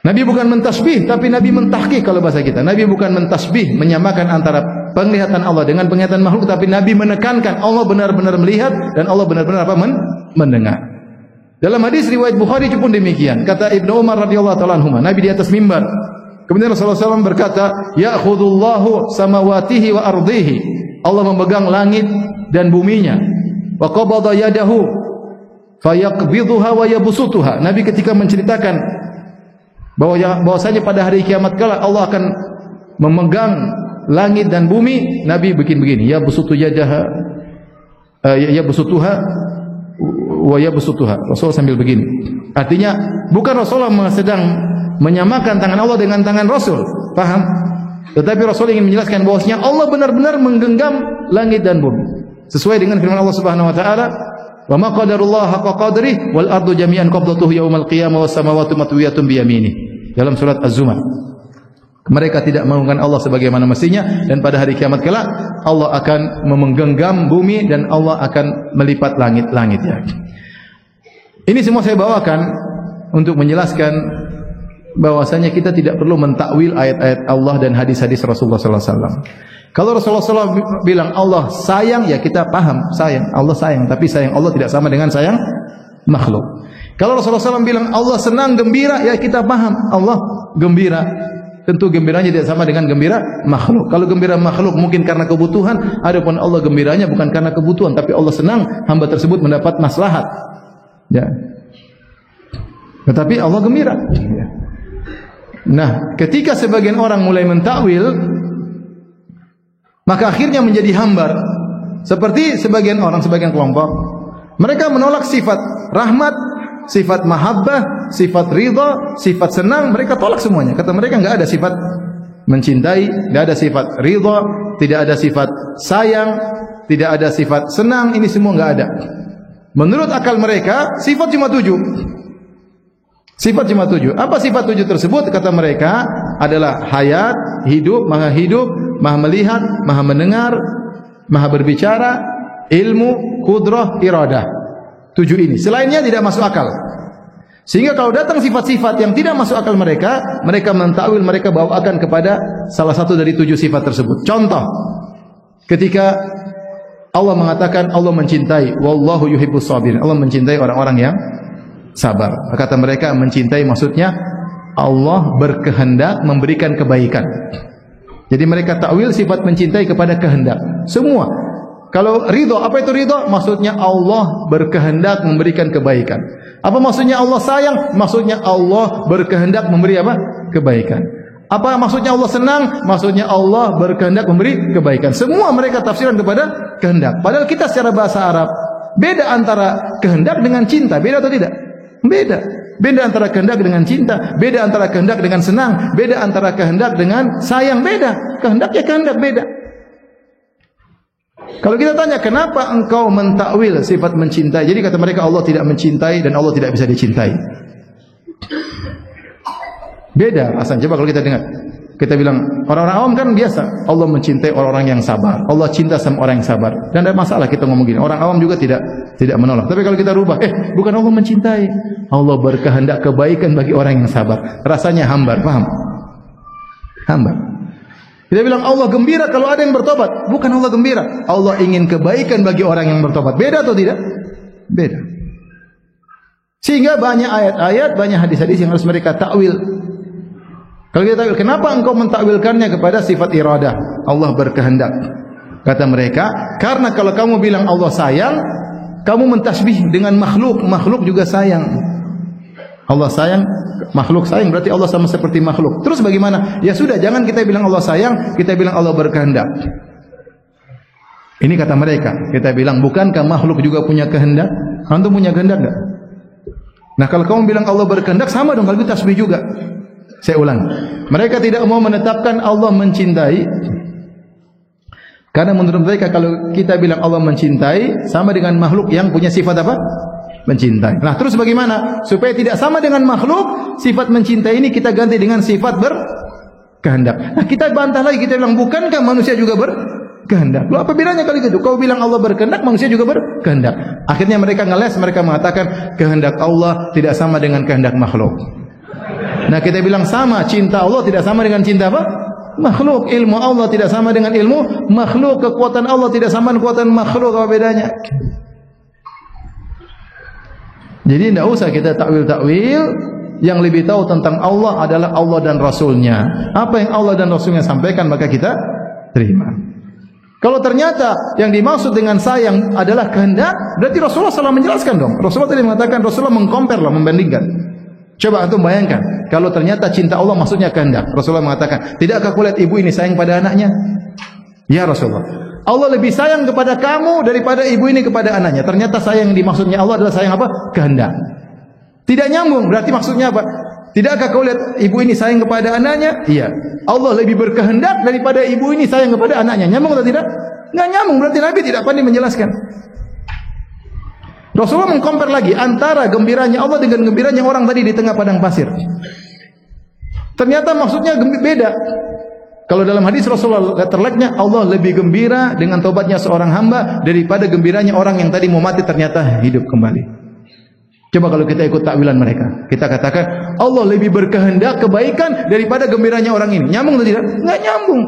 Nabi bukan mentasbih, tapi Nabi mentahqiq kalau bahasa kita. Nabi bukan mentasbih, menyamakan antara penglihatan Allah dengan penglihatan makhluk, tapi Nabi menekankan Allah benar-benar melihat dan Allah benar-benar apa? Mendengar. Dalam hadis riwayat Bukhari pun demikian. Kata Ibnu Umar radhiyallahu ta'ala anhuma, Nabi di atas mimbar. Kemudian Rasulullah SAW berkata, ya'khudullahu samawatihi wa ardihi. Allah memegang langit dan buminya. Wa qabada yadahu fayaqbidhuha wa yabsutuha. Nabi ketika menceritakan bahwasanya pada hari kiamat kala Allah akan memegang langit dan bumi, Nabi bikin begini, yabsutu yadaha yabsutuha wa yabsutuha. Rasul sambil begini. Artinya bukan Rasulullah sedang menyamakan tangan Allah dengan tangan Rasul, paham? Tetapi Rasul ingin menjelaskan bahwasanya Allah benar-benar menggenggam langit dan bumi. Sesuai dengan firman Allah Subhanahu wa taala, "Wa ma qadarullah haqqa qadrihi wal ardu jami'an qabdatuhu yaumal qiyamah was samawati matwiyatun bi yaminihi." Dalam surat Az-Zumar. Mereka tidak mengagungkan Allah sebagaimana mestinya, dan pada hari kiamat kelak Allah akan menggenggam bumi dan Allah akan melipat langit-langitnya. Ini semua saya bawakan untuk menjelaskan bahwasanya kita tidak perlu mentakwil ayat-ayat Allah dan hadis-hadis Rasulullah SAW. Kalau Rasulullah SAW bilang Allah sayang, ya kita paham sayang, Allah sayang. Tapi sayang Allah tidak sama dengan sayang makhluk. Kalau Rasulullah SAW bilang Allah senang, gembira, ya kita paham Allah gembira. Tentu gembiranya tidak sama dengan gembira makhluk. Kalau gembira makhluk mungkin karena kebutuhan, adapun Allah gembiranya bukan karena kebutuhan, tapi Allah senang hamba tersebut mendapat maslahat. Ya. Tetapi Allah gembira. Ya. Nah, ketika sebagian orang mulai mentakwil, maka akhirnya menjadi hambar. Seperti sebagian orang, sebagian kelompok, mereka menolak sifat rahmat, sifat mahabbah, sifat ridha, sifat senang, mereka tolak semuanya. Kata mereka enggak ada sifat mencintai, enggak ada sifat ridha, tidak ada sifat sayang, tidak ada sifat senang, ini semua enggak ada. Menurut akal mereka, sifat cuma 7. Sifat cuma 7. Apa sifat 7 tersebut? Kata mereka adalah hayat, hidup, maha melihat, maha mendengar, maha berbicara, ilmu, qudrah, iradah. 7 ini. Selainnya tidak masuk akal. Sehingga kalau datang sifat-sifat yang tidak masuk akal mereka mentakwil, mereka bawakan kepada salah satu dari 7 sifat tersebut. Contoh, ketika Allah mengatakan Allah mencintai, wallahu yuhibbus sabirin. Allah mencintai orang-orang yang sabar. Kata mereka mencintai maksudnya Allah berkehendak memberikan kebaikan. Jadi mereka takwil sifat mencintai kepada kehendak. Semua. Kalau ridho, apa itu ridho? Maksudnya Allah berkehendak memberikan kebaikan. Apa maksudnya Allah sayang? Maksudnya Allah berkehendak memberi apa? Kebaikan. Apa maksudnya Allah senang? Maksudnya Allah berkehendak memberi kebaikan. Semua mereka tafsiran kepada kehendak. Padahal kita secara bahasa Arab beda antara kehendak dengan cinta. Beda atau tidak? Beda. Beda antara kehendak dengan cinta. Beda antara kehendak dengan senang. Beda antara kehendak dengan sayang. Beda. Kehendak ya kehendak, beda. Kalau kita tanya kenapa engkau mentakwil sifat mencintai? Jadi kata mereka Allah tidak mencintai dan Allah tidak bisa dicintai. Beda asan. Coba kalau kita dengar, kita bilang orang-orang awam kan biasa Allah mencintai orang-orang yang sabar. Allah cinta sama orang yang sabar. Dan ada masalah kita ngomong gini. Orang awam juga tidak menolak. Tapi kalau kita rubah, bukan Allah mencintai, Allah berkehendak kebaikan bagi orang yang sabar. Rasanya hambar, paham? Hambar. Kita bilang Allah gembira kalau ada yang bertobat. Bukan Allah gembira. Allah ingin kebaikan bagi orang yang bertobat. Beda atau tidak? Beda. Sehingga banyak ayat-ayat, banyak hadis-hadis yang harus mereka takwil. Kalau kita takwil, kenapa engkau mentakwilkannya kepada sifat iradah? Allah berkehendak. Kata mereka, karena kalau kamu bilang Allah sayang, kamu mentasbih dengan makhluk. Makhluk juga sayang. Allah sayang, makhluk sayang, berarti Allah sama seperti makhluk. Terus bagaimana? Ya sudah, jangan kita bilang Allah sayang, kita bilang Allah berkehendak. Ini kata mereka. Kita bilang, bukankah makhluk juga punya kehendak? Antum punya kehendak enggak? Nah, kalau kamu bilang Allah berkehendak, sama dong, kalau itu tasbih juga. Saya ulang. Mereka tidak mau menetapkan Allah mencintai. Karena menurut mereka kalau kita bilang Allah mencintai, sama dengan makhluk yang punya sifat apa? Mencintai. Nah, terus bagaimana? Supaya tidak sama dengan makhluk, sifat mencintai ini kita ganti dengan sifat berkehendak. Nah, kita bantah lagi, kita bilang, bukankah manusia juga berkehendak? Loh, apa bedanya kalau gitu? Kau bilang Allah berkehendak, manusia juga berkehendak. Akhirnya mereka ngeles, mereka mengatakan kehendak Allah tidak sama dengan kehendak makhluk. Nah, kita bilang sama, cinta Allah tidak sama dengan cinta apa? Makhluk. Ilmu Allah tidak sama dengan ilmu makhluk. Kekuatan Allah tidak sama dengan kekuatan makhluk. Apa bedanya? Jadi tidak usah kita takwil-takwil. Yang lebih tahu tentang Allah adalah Allah dan Rasulnya. Apa yang Allah dan Rasulnya sampaikan maka kita terima. Kalau ternyata yang dimaksud dengan sayang adalah kehendak, berarti Rasulullah SAW menjelaskan dong. Rasulullah tadi mengatakan, Rasulullah mengcompare lah, membandingkan. Coba antum bayangkan, kalau ternyata cinta Allah maksudnya kehendak. Rasulullah mengatakan, tidakkah kulihat ibu ini sayang pada anaknya? Ya Rasulullah, Allah lebih sayang kepada kamu daripada ibu ini kepada anaknya. Ternyata sayang yang dimaksudnya Allah adalah sayang apa? Kehendak. Tidak nyambung. Berarti maksudnya apa? Tidakkah kau lihat ibu ini sayang kepada anaknya? Iya. Allah lebih berkehendak daripada ibu ini sayang kepada anaknya. Nyambung atau tidak? Nggak nyambung. Berarti Nabi tidak pandai menjelaskan. Rasulullah mengcompare lagi antara gembiranya Allah dengan gembiranya orang tadi di tengah padang pasir. Ternyata maksudnya beda. Kalau dalam hadis Rasulullah terleknya Allah lebih gembira dengan tobatnya seorang hamba daripada gembiranya orang yang tadi mau mati ternyata hidup kembali. Coba kalau kita ikut takwilan mereka, kita katakan Allah lebih berkehendak kebaikan daripada gembiranya orang ini. Nyambung atau tidak? Enggak nyambung.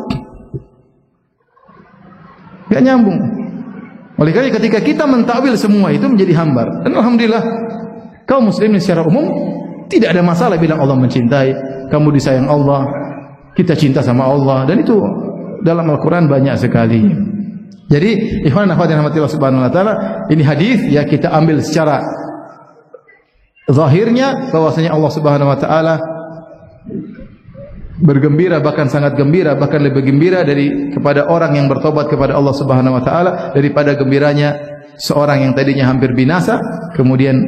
Enggak nyambung. Oleh karena ketika kita mentakwil semua itu menjadi hambar. Dan alhamdulillah kaum muslimin secara umum tidak ada masalah bilang Allah mencintai, kamu disayang Allah, kita cinta sama Allah, dan itu dalam Al-Quran banyak sekali. Jadi ikhwan akhwat yang dirahmati Allah Subhanahu wa taala, ini hadis ya kita ambil secara zahirnya bahwasanya Allah Subhanahu wa taala bergembira, bahkan sangat gembira, bahkan lebih gembira kepada orang yang bertobat kepada Allah Subhanahu wa taala daripada gembiranya seorang yang tadinya hampir binasa kemudian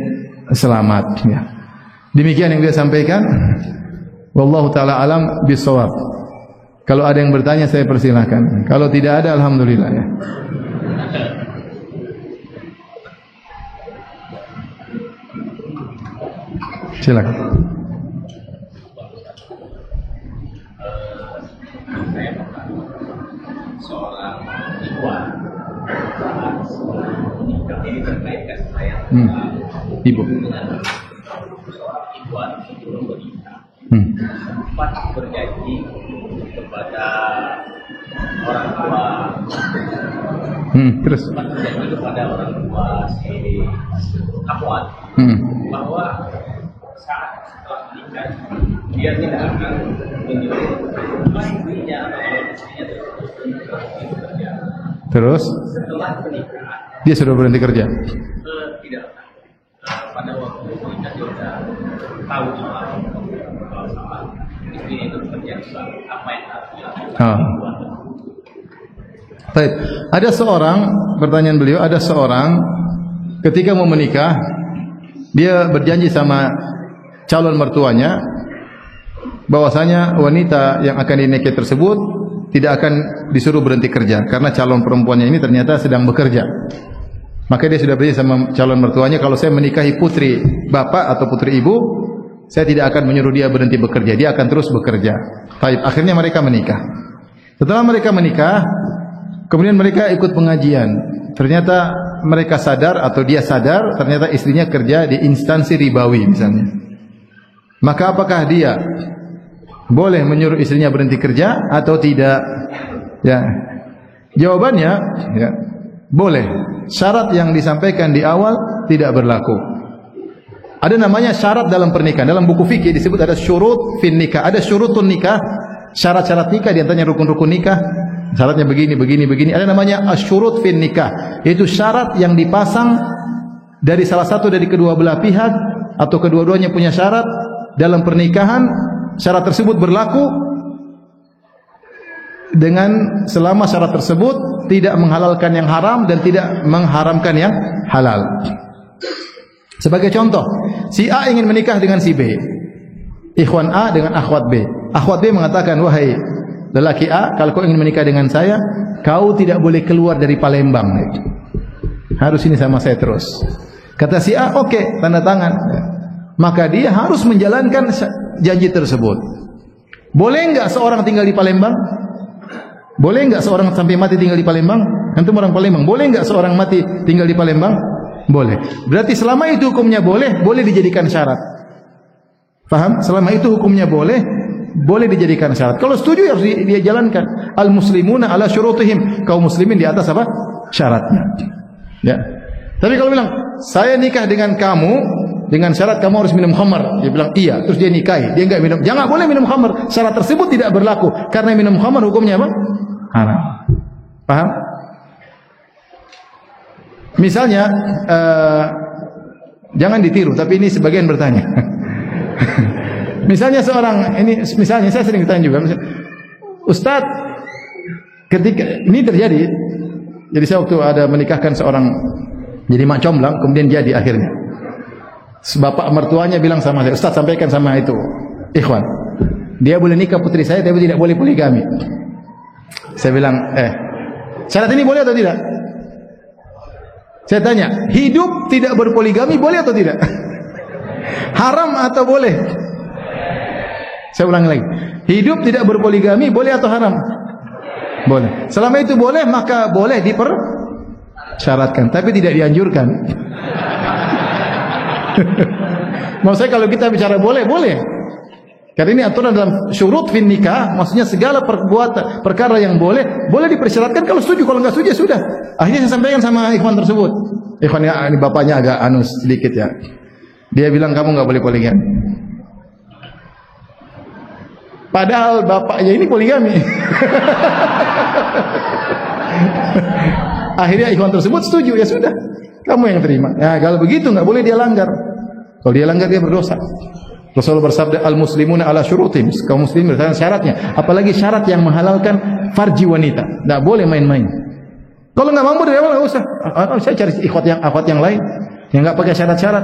selamat ya. Demikian yang dia sampaikan. Wallahu taala alam bisawab. Kalau ada yang bertanya saya persilahkan. Kalau tidak ada alhamdulillah ya. Silakan. Seorang ikhwan ini terkait kasih sayang Ibu. Seorang ikhwan sebelum menikah sempat berjanji kepada orang tua Terus sempat berjanji kepada orang tua si akhwat bahwa saat setelah menikah dia tidak akan menyuruh istrinya atau istrinya bekerja. Terus Setelah menikah dia sudah berhenti kerja. Tidak. Pada waktu menikah dia sudah tahu soal istrinya itu bekerja apa yang harus dilakukan. Baik. Ada seorang, pertanyaan beliau, ada seorang ketika mau menikah dia berjanji sama calon mertuanya bahwasanya wanita yang akan dinikahi tersebut tidak akan disuruh berhenti kerja karena calon perempuannya ini ternyata sedang bekerja. Maka dia sudah berjanji sama calon mertuanya, kalau saya menikahi putri bapak atau putri ibu, saya tidak akan menyuruh dia berhenti bekerja, dia akan terus bekerja. Baik, akhirnya mereka menikah. Setelah mereka menikah, kemudian mereka ikut pengajian. Ternyata mereka sadar atau dia sadar ternyata istrinya kerja di instansi ribawi misalnya. Maka apakah dia boleh menyuruh istrinya berhenti kerja atau tidak? Ya. Jawabannya ya, boleh. Syarat yang disampaikan di awal tidak berlaku. Ada namanya syarat dalam pernikahan. Dalam buku fikih disebut ada syurut fin nikah. Ada syurutun nikah, syarat-syarat nikah, di antaranya rukun-rukun nikah. Syaratnya begini. Ada namanya asyurut fin nikah, yaitu syarat yang dipasang dari salah satu dari kedua belah pihak atau kedua-duanya punya syarat dalam pernikahan. Syarat tersebut berlaku dengan selama syarat tersebut tidak menghalalkan yang haram dan tidak mengharamkan yang halal. Sebagai contoh, si A ingin menikah dengan si B. Ikhwan A dengan akhwat B. Akhwat B mengatakan, wahai lelaki A, kalau kau ingin menikah dengan saya, kau tidak boleh keluar dari Palembang. Harus ini sama saya terus. Kata si A, oke, tanda tangan. Maka dia harus menjalankan janji tersebut. Boleh enggak seorang tinggal di Palembang? Boleh enggak seorang sampai mati tinggal di Palembang? Antum orang Palembang. Boleh enggak seorang mati tinggal di Palembang? Boleh. Berarti selama itu hukumnya boleh dijadikan syarat. Paham? Selama itu hukumnya boleh dijadikan syarat. Kalau setuju harus dia jalankan. Al-muslimuna ala syurutihim. Kaum muslimin di atas apa? Syaratnya. Ya. Tapi kalau bilang, saya nikah dengan kamu dengan syarat kamu harus minum khamar. Dia bilang iya, terus dia nikahi. Dia enggak minum. Jangan boleh minum khamar. Syarat tersebut tidak berlaku karena minum khamar hukumnya apa? Haram. Paham? Misalnya jangan ditiru, tapi ini sebagian bertanya. Misalnya misalnya saya sering ditanya juga, Ustaz, ketika ini terjadi, jadi saya waktu ada menikahkan seorang jadi mak comblang, kemudian jadi akhirnya. Bapak mertuanya bilang sama saya, Ustaz sampaikan sama itu ikhwan, dia boleh nikah putri saya tapi tidak boleh poligami. Saya bilang, syarat ini boleh atau tidak? Saya tanya, hidup tidak berpoligami boleh atau tidak? Haram atau boleh? Saya ulang lagi, hidup tidak berpoligami boleh atau haram? Boleh. Selama itu boleh, maka boleh dipersyaratkan, tapi tidak dianjurkan. Maksud saya kalau kita bicara boleh. Karena ini aturan dalam syurut fin nikah, maksudnya segala perkara yang boleh dipersyaratkan. Kalau setuju, kalau enggak setuju sudah. Akhirnya saya sampaikan sama ikhwan tersebut. Ikhwan ini bapaknya agak anus sedikit ya. Dia bilang kamu enggak boleh poligami. Padahal bapaknya ini poligami. Akhirnya ikhwan tersebut setuju, ya sudah. Kamu yang terima. Nah, kalau begitu enggak boleh dia langgar. Kalau dia langgar dia berdosa. Rasulullah bersabda, al-muslimuna ala syurutihim. Kaum muslimin berdasarkan syaratnya. Apalagi syarat yang menghalalkan farji wanita. Tidak boleh main-main. Kalau nggak mampu dari awal nggak usah. Saya cari akhwat yang lain yang nggak pakai syarat-syarat.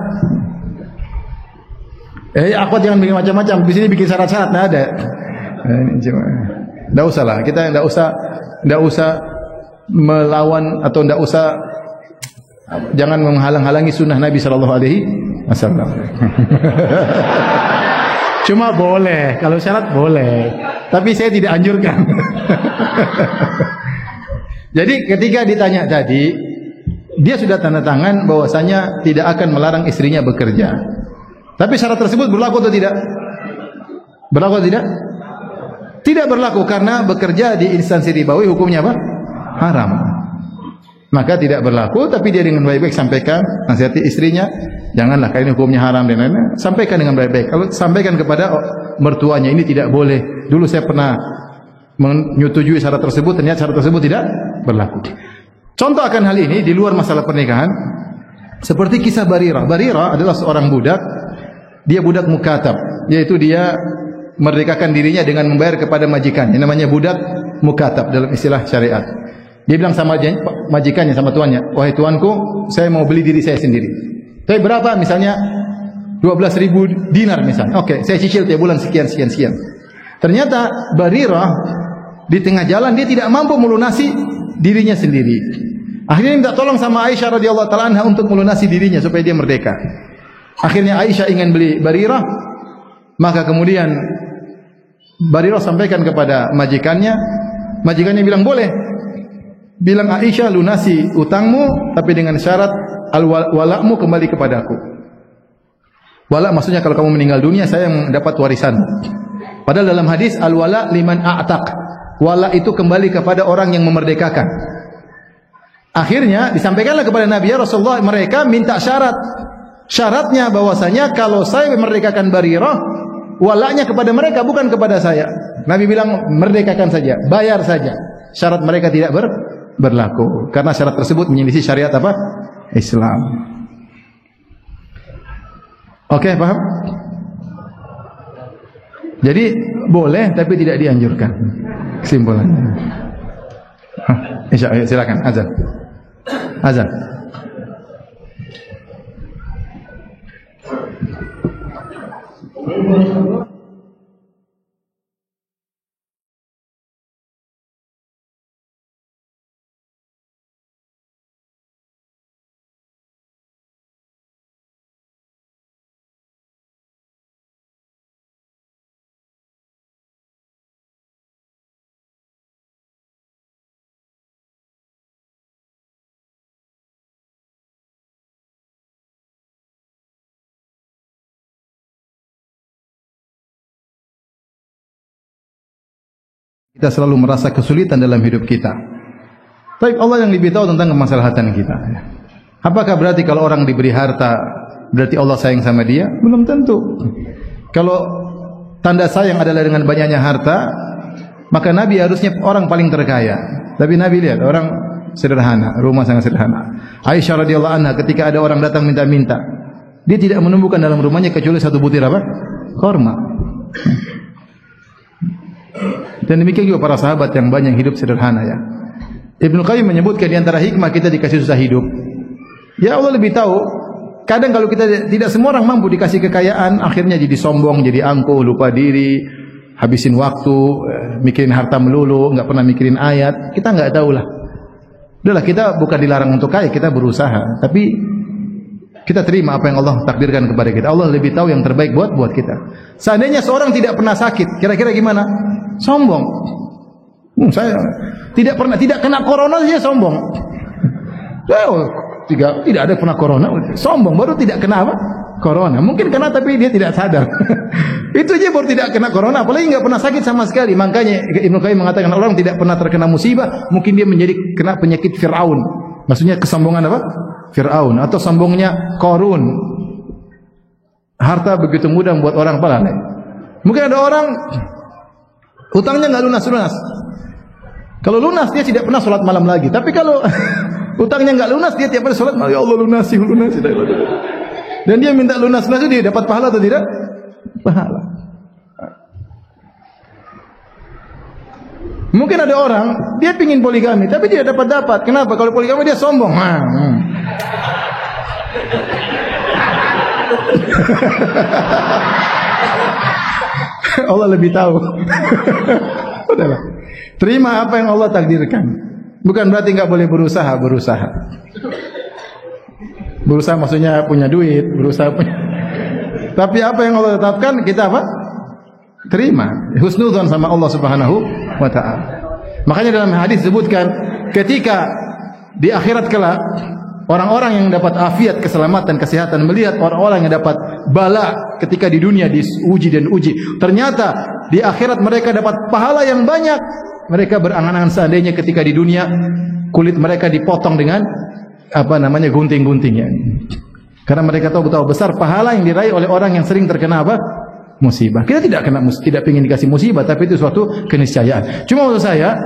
Akhwat jangan bikin macam-macam. Di sini bikin syarat-syarat, nggak ada. Nggak usah lah. Kita nggak usah melawan atau nggak usah. Jangan menghalang-halangi sunnah Nabi SAW. Assalamualaikum. Cuma boleh, kalau syarat boleh. Tapi saya tidak anjurkan. Jadi ketika ditanya tadi, dia sudah tanda tangan bahwasanya tidak akan melarang istrinya bekerja. Tapi syarat tersebut berlaku atau tidak? Berlaku atau tidak? Tidak berlaku karena bekerja di instansi ribawi hukumnya apa? Haram. Maka tidak berlaku, tapi dia dengan baik-baik sampaikan, nasihati istrinya, janganlah ini hukumnya haram dan lain-lain. Sampaikan dengan baik-baik. Kalau sampaikan kepada mertuanya, ini tidak boleh. Dulu saya pernah menyetujui syarat tersebut, ternyata syarat tersebut tidak berlaku. Contoh akan hal ini di luar masalah pernikahan, seperti kisah Barirah. Barirah adalah seorang budak, dia budak mukatab, yaitu dia merdekakan dirinya dengan membayar kepada majikannya. Namanya budak mukatab dalam istilah syariat. Dia bilang sama majikannya, sama tuannya, wahai tuanku, saya mau beli diri saya sendiri. Tapi berapa? Misalnya 12.000 dinar misalnya. Oke, saya cicil tiap bulan sekian. Ternyata Barirah di tengah jalan dia tidak mampu melunasi dirinya sendiri. Akhirnya minta tolong sama Aisyah radhiyallahu taala anha untuk melunasi dirinya supaya dia merdeka. Akhirnya Aisyah ingin beli Barirah, maka kemudian Barirah sampaikan kepada majikannya. Majikannya bilang boleh. Bilang Aisyah lunasi utangmu tapi dengan syarat walakmu kembali kepadaku. Walak maksudnya kalau kamu meninggal dunia saya yang dapat warisan. Padahal dalam hadis al-wala liman a'taq. Walak itu kembali kepada orang yang memerdekakan. Akhirnya disampaikanlah kepada Nabi ya Rasulullah, mereka minta syarat. Syaratnya bahwasanya kalau saya memerdekakan Barirah, walaknya kepada mereka bukan kepada saya. Nabi bilang merdekakan saja, bayar saja. Syarat mereka tidak berlaku karena syarat tersebut menyelisih syariat apa? Islam. Oke, paham? Jadi boleh tapi tidak dianjurkan. Kesimpulannya. Insyaallah silakan azan. Azan. Kita selalu merasa kesulitan dalam hidup kita. Tapi Allah yang lebih tahu tentang kemaslahatan kita. Apakah berarti kalau orang diberi harta berarti Allah sayang sama dia? Belum tentu. Kalau tanda sayang adalah dengan banyaknya harta, maka Nabi harusnya orang paling terkaya. Tapi Nabi lihat orang sederhana, rumah sangat sederhana. Aisyah radhiyallahu anha ketika ada orang datang minta-minta, dia tidak menemukan dalam rumahnya kecuali satu butir apa? Korma. Dan demikian juga para sahabat yang banyak hidup sederhana ya. Ibnu Qayyim menyebutkan di antara hikmah kita dikasih susah hidup. Ya Allah lebih tahu. Kadang kalau kita tidak semua orang mampu dikasih kekayaan, akhirnya jadi sombong, jadi angkuh, lupa diri, habisin waktu, mikirin harta melulu, enggak pernah mikirin ayat. Kita enggak tahulah. Udahlah, kita bukan dilarang untuk kaya, kita berusaha, tapi kita terima apa yang Allah takdirkan kepada kita. Allah lebih tahu yang terbaik buat kita. Seandainya seorang tidak pernah sakit, kira-kira gimana? Sombong. Saya tidak kena corona saja sombong. Tidak ada pernah corona, sombong. Baru tidak kena apa? Corona. Mungkin kena tapi dia tidak sadar. Itu aja baru tidak kena corona, apalagi nggak pernah sakit sama sekali. Makanya Ibnu Qayyim mengatakan orang tidak pernah terkena musibah, mungkin dia menjadi kena penyakit Fir'aun. Maksudnya kesombongan apa? Fir'aun atau sombongnya Qarun. Harta begitu mudah membuat orang paling. Mungkin ada orang utangnya nggak lunas. Kalau lunas dia tidak pernah sholat malam lagi. Tapi kalau utangnya nggak lunas dia tiap hari sholat, ya Allah lunasi. Dan dia minta lunas itu dia dapat pahala atau tidak? Pahala. Mungkin ada orang dia pingin poligami tapi tidak dapat. Kenapa? Kalau poligami dia sombong. Allah lebih tahu. Udahlah. Terima apa yang Allah takdirkan. Bukan berarti enggak boleh berusaha. Berusaha maksudnya punya duit, berusaha punya. Tapi apa yang Allah tetapkan kita apa? Terima. Husnudzon sama Allah Subhanahu wa taala. Makanya dalam hadis disebutkan ketika di akhirat kelak orang-orang yang dapat afiat, keselamatan, kesehatan melihat orang-orang yang dapat bala ketika di dunia diuji dan uji. Ternyata di akhirat mereka dapat pahala yang banyak. Mereka berangan-angan seandainya ketika di dunia kulit mereka dipotong dengan gunting-guntingnya. Karena mereka tahu betapa besar pahala yang diraih oleh orang yang sering terkena apa? Musibah. Kita tidak ingin dikasih musibah, tapi itu suatu keniscayaan. Cuma maksud saya,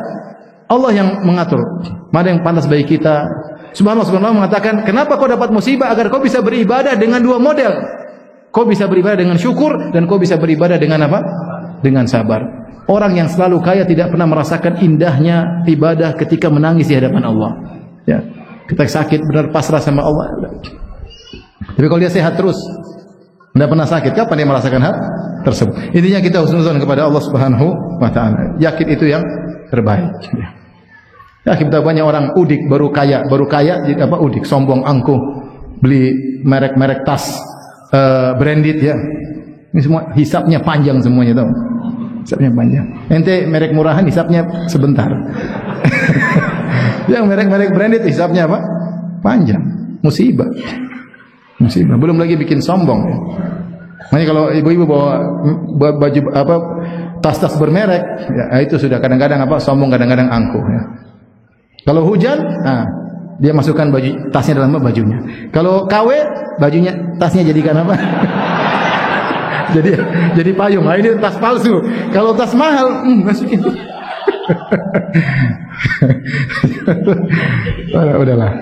Allah yang mengatur mana yang pantas bagi kita. Subhanallah mengatakan, kenapa kau dapat musibah? Agar kau bisa beribadah dengan dua model. Kau bisa beribadah dengan syukur dan kau bisa beribadah dengan apa? Dengan sabar. Orang yang selalu kaya tidak pernah merasakan indahnya ibadah ketika menangis di hadapan Allah. Ya, kita sakit benar pasrah sama Allah. Tapi kalau dia sehat terus, tidak pernah sakit, kapan dia merasakan hal tersebut? Intinya kita husnuzon kepada Allah Subhanahu wa taala. Yakin itu yang terbaik. Ya, kita banyak orang udik baru kaya jadi apa udik, sombong, angkuh, beli merek-merek tas branded ya. Ini semua hisapnya panjang semuanya tahu. Hisapnya panjang. Ente merek murahan hisapnya sebentar. Yang merek-merek branded hisapnya apa? Panjang. Musibah. Belum lagi bikin sombong. Ya. Makanya kalau ibu-ibu bawa baju apa tas-tas bermerek, ya itu sudah kadang-kadang apa sombong, kadang-kadang angkuh. Ya. Kalau hujan, dia masukkan baju tasnya dalam bajunya. Kalau KW, bajunya tasnya jadikan apa? jadi payung. Nah, ini tas palsu. Kalau tas mahal, masukin. Udahlah.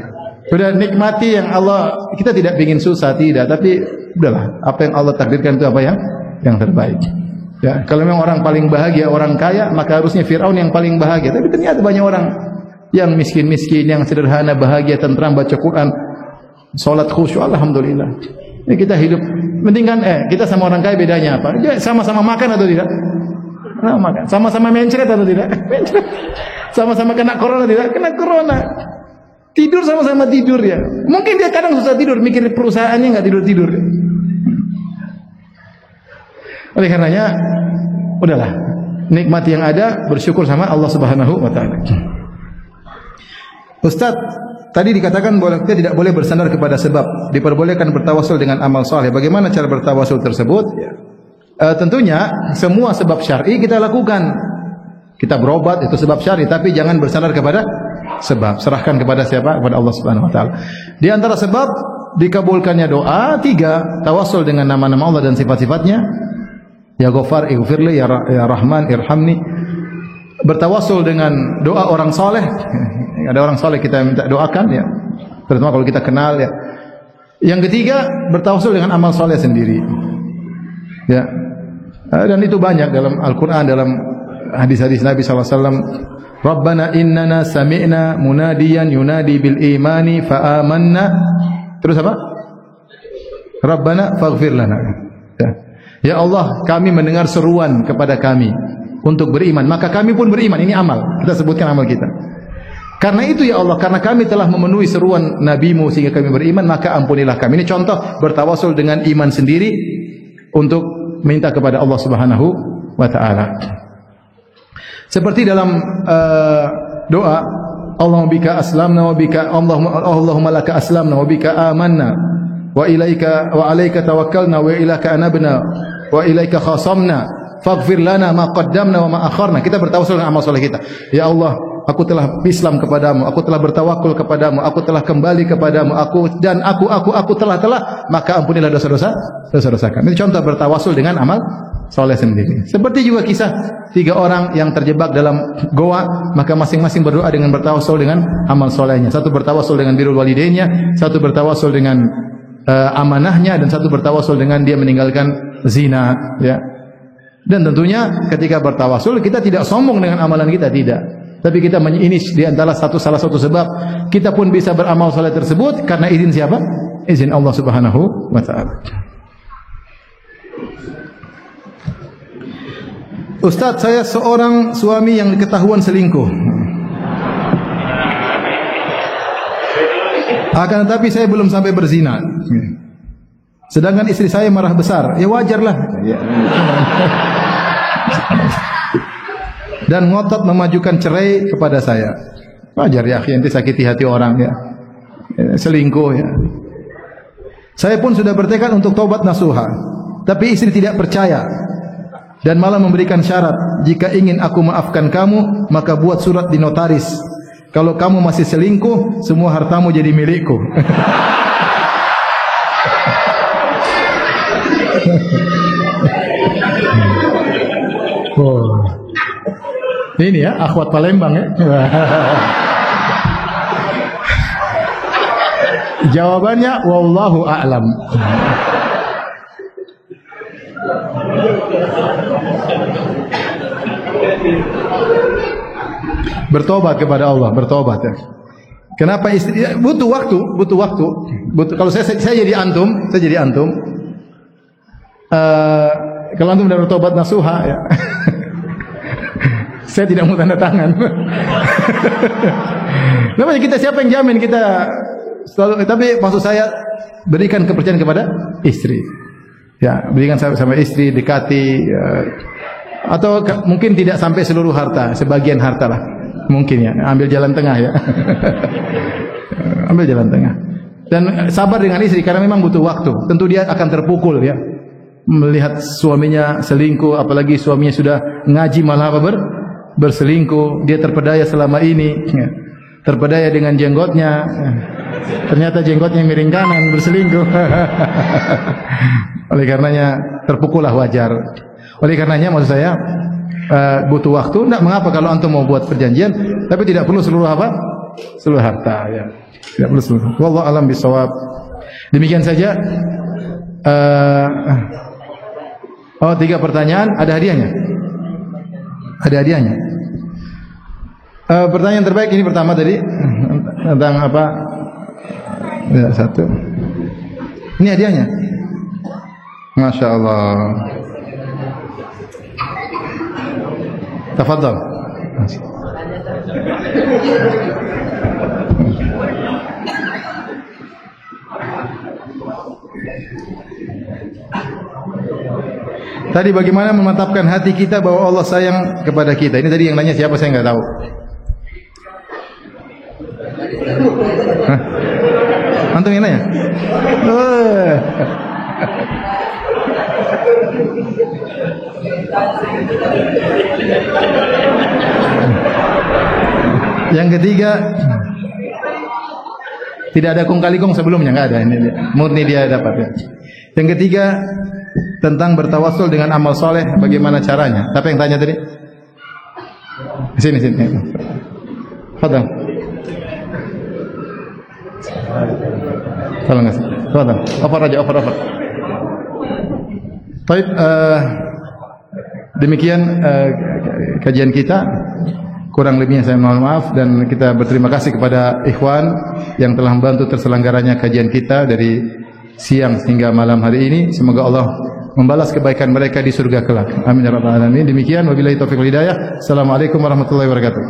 Udah nikmati yang Allah. Kita tidak ingin susah, tidak. Tapi udahlah. Apa yang Allah takdirkan itu apa yang terbaik. Ya, kalau memang orang paling bahagia orang kaya, maka harusnya Fir'aun yang paling bahagia. Tapi ternyata banyak orang yang miskin-miskin, yang sederhana, bahagia, tentram, baca Quran, salat khusyuk, alhamdulillah. Ya, kita hidup. Mendingan kita sama orang kaya bedanya apa? Sama-sama makan atau tidak? Nah, makan. Sama-sama mencret atau tidak? Mencret. Sama-sama kena corona tidak? Kena corona. Tidur sama-sama tidur ya. Mungkin dia kadang susah tidur, mikir perusahaannya nggak tidur-tidur. Oleh karenanya, udahlah. Nikmati yang ada, bersyukur sama Allah Subhanahu wa taala. Ustaz, tadi dikatakan bahwa kita tidak boleh bersandar kepada sebab, diperbolehkan bertawasul dengan amal saleh. Bagaimana cara bertawasul tersebut? Tentunya semua sebab syar'i kita lakukan. Kita berobat itu sebab syar'i, tapi jangan bersandar kepada sebab. Serahkan kepada siapa? Kepada Allah Subhanahu wa taala. Di antara sebab dikabulkannya doa 3, tawasul dengan nama-nama Allah dan sifat-sifatnya. Ya Ghafar, ighfirli, ya Rahman, irhamni. Bertawasul dengan doa orang saleh. Ada orang saleh kita minta doakan ya. Terutama kalau kita kenal ya. Yang ketiga, bertawasul dengan amal saleh sendiri. Ya. Dan itu banyak dalam Al-Qur'an, dalam hadis-hadis Nabi SAW. Rabbana innana sami'na munadiyan yunadi bil imani fa amanna. Terus apa? Rabbana faghfir lana. Ya Allah, kami mendengar seruan kepada kami untuk beriman, maka kami pun beriman. Ini amal. Kita sebutkan amal kita. Karena itu ya Allah, karena kami telah memenuhi seruan Nabi-Mu sehingga kami beriman, maka ampunilah kami. Ini contoh bertawasul dengan iman sendiri untuk minta kepada Allah Subhanahu wa taala. Seperti dalam doa, Allahumma bika aslamna wa bika Allahumma laka aslamna wa bika amanna wa ilaika wa alayka tawakkalna wa ilaika anabna wa ilaika khasamna faghfir lana ma qaddamna wa ma akharna. Kita bertawasul dengan amal soleh kita. Ya Allah, aku telah Islam kepadamu, aku telah bertawakul kepadamu, aku telah kembali kepadamu, aku telah, maka ampunilah dosa-dosa kami. Ini contoh bertawasul dengan amal soleh sendiri. Seperti juga kisah 3 orang yang terjebak dalam goa, maka masing-masing berdoa dengan bertawasul dengan amal solehnya. Satu bertawasul dengan birrul walidainnya, satu bertawasul dengan amanahnya, dan satu bertawasul dengan dia meninggalkan zina. Ya. Dan tentunya ketika bertawasul kita tidak sombong dengan amalan kita, tidak. Tapi kita ini di antara salah satu sebab kita pun bisa beramal saleh tersebut karena izin siapa? Izin Allah Subhanahu wa taala. Ustaz, saya seorang suami yang ketahuan selingkuh. Akan tetapi saya belum sampai berzina. Sedangkan istri saya marah besar. Ya wajarlah. Dan ngotot memajukan cerai kepada saya. Wajar ya, ente sakiti hati orang ya. Selingkuh ya. Saya pun sudah bertekad untuk taubat nasuha, tapi istri tidak percaya dan malah memberikan syarat, jika ingin aku maafkan kamu, maka buat surat di notaris. Kalau kamu masih selingkuh, semua hartamu jadi milikku. Oh. Ini ya, akhwat Palembang ya. Jawabannya wallahu a'lam. Bertobat kepada Allah, bertobat ya. Kenapa istri butuh waktu. Kalau saya jadi antum, kalau antum sudah bertobat nasuha ya. Saya tidak mau tanda tangan. Namanya kita, siapa yang jamin kita selalu? Tapi maksud saya berikan kepercayaan kepada istri. Ya, berikan sama istri, dekati ya. Atau mungkin tidak sampai seluruh harta, sebagian harta lah. Mungkin ya, ambil jalan tengah ya. Ambil jalan tengah. Dan sabar dengan istri karena memang butuh waktu. Tentu dia akan terpukul ya. Melihat suaminya selingkuh, apalagi suaminya sudah ngaji malah berselingkuh, dia terpedaya selama ini, terpedaya dengan jenggotnya, ternyata jenggotnya miring kanan, berselingkuh. Oleh karenanya terpukullah, wajar. Oleh karenanya maksud saya butuh waktu. Tidak mengapa kalau antum mau buat perjanjian, tapi tidak perlu seluruh seluruh harta ya. Tidak perlu seluruh. Wallahu a'lam bishawab. Demikian saja. 3 pertanyaan, ada hadiahnya. Ada hadiahnya. Pertanyaan terbaik ini pertama tadi tentang apa? Ya, 1. Ini hadiahnya. Masya Allah. Tafadhal. Tadi bagaimana memantapkan hati kita bahwa Allah sayang kepada kita. Ini tadi yang nanya siapa, saya nggak tahu. Hah? Antum yang nanya? Yang ketiga, tidak ada kong kali kong sebelumnya, nggak ada. Ini murni dia dapat ya. Yang ketiga, tentang bertawasul dengan amal soleh, bagaimana caranya? Siapa yang tanya tadi? Sini. Fadal. Tolong kasih. Fadal. Over. Baik, demikian kajian kita. Kurang lebihnya saya mohon maaf, dan kita berterima kasih kepada ikhwan yang telah membantu terselenggaranya kajian kita dari siang hingga malam hari ini. Semoga Allah membalas kebaikan mereka di surga kelak. Amin ya rabbal alamin. Demikian, wabillahi taufiq wal hidayah. Assalamualaikum warahmatullahi wabarakatuh.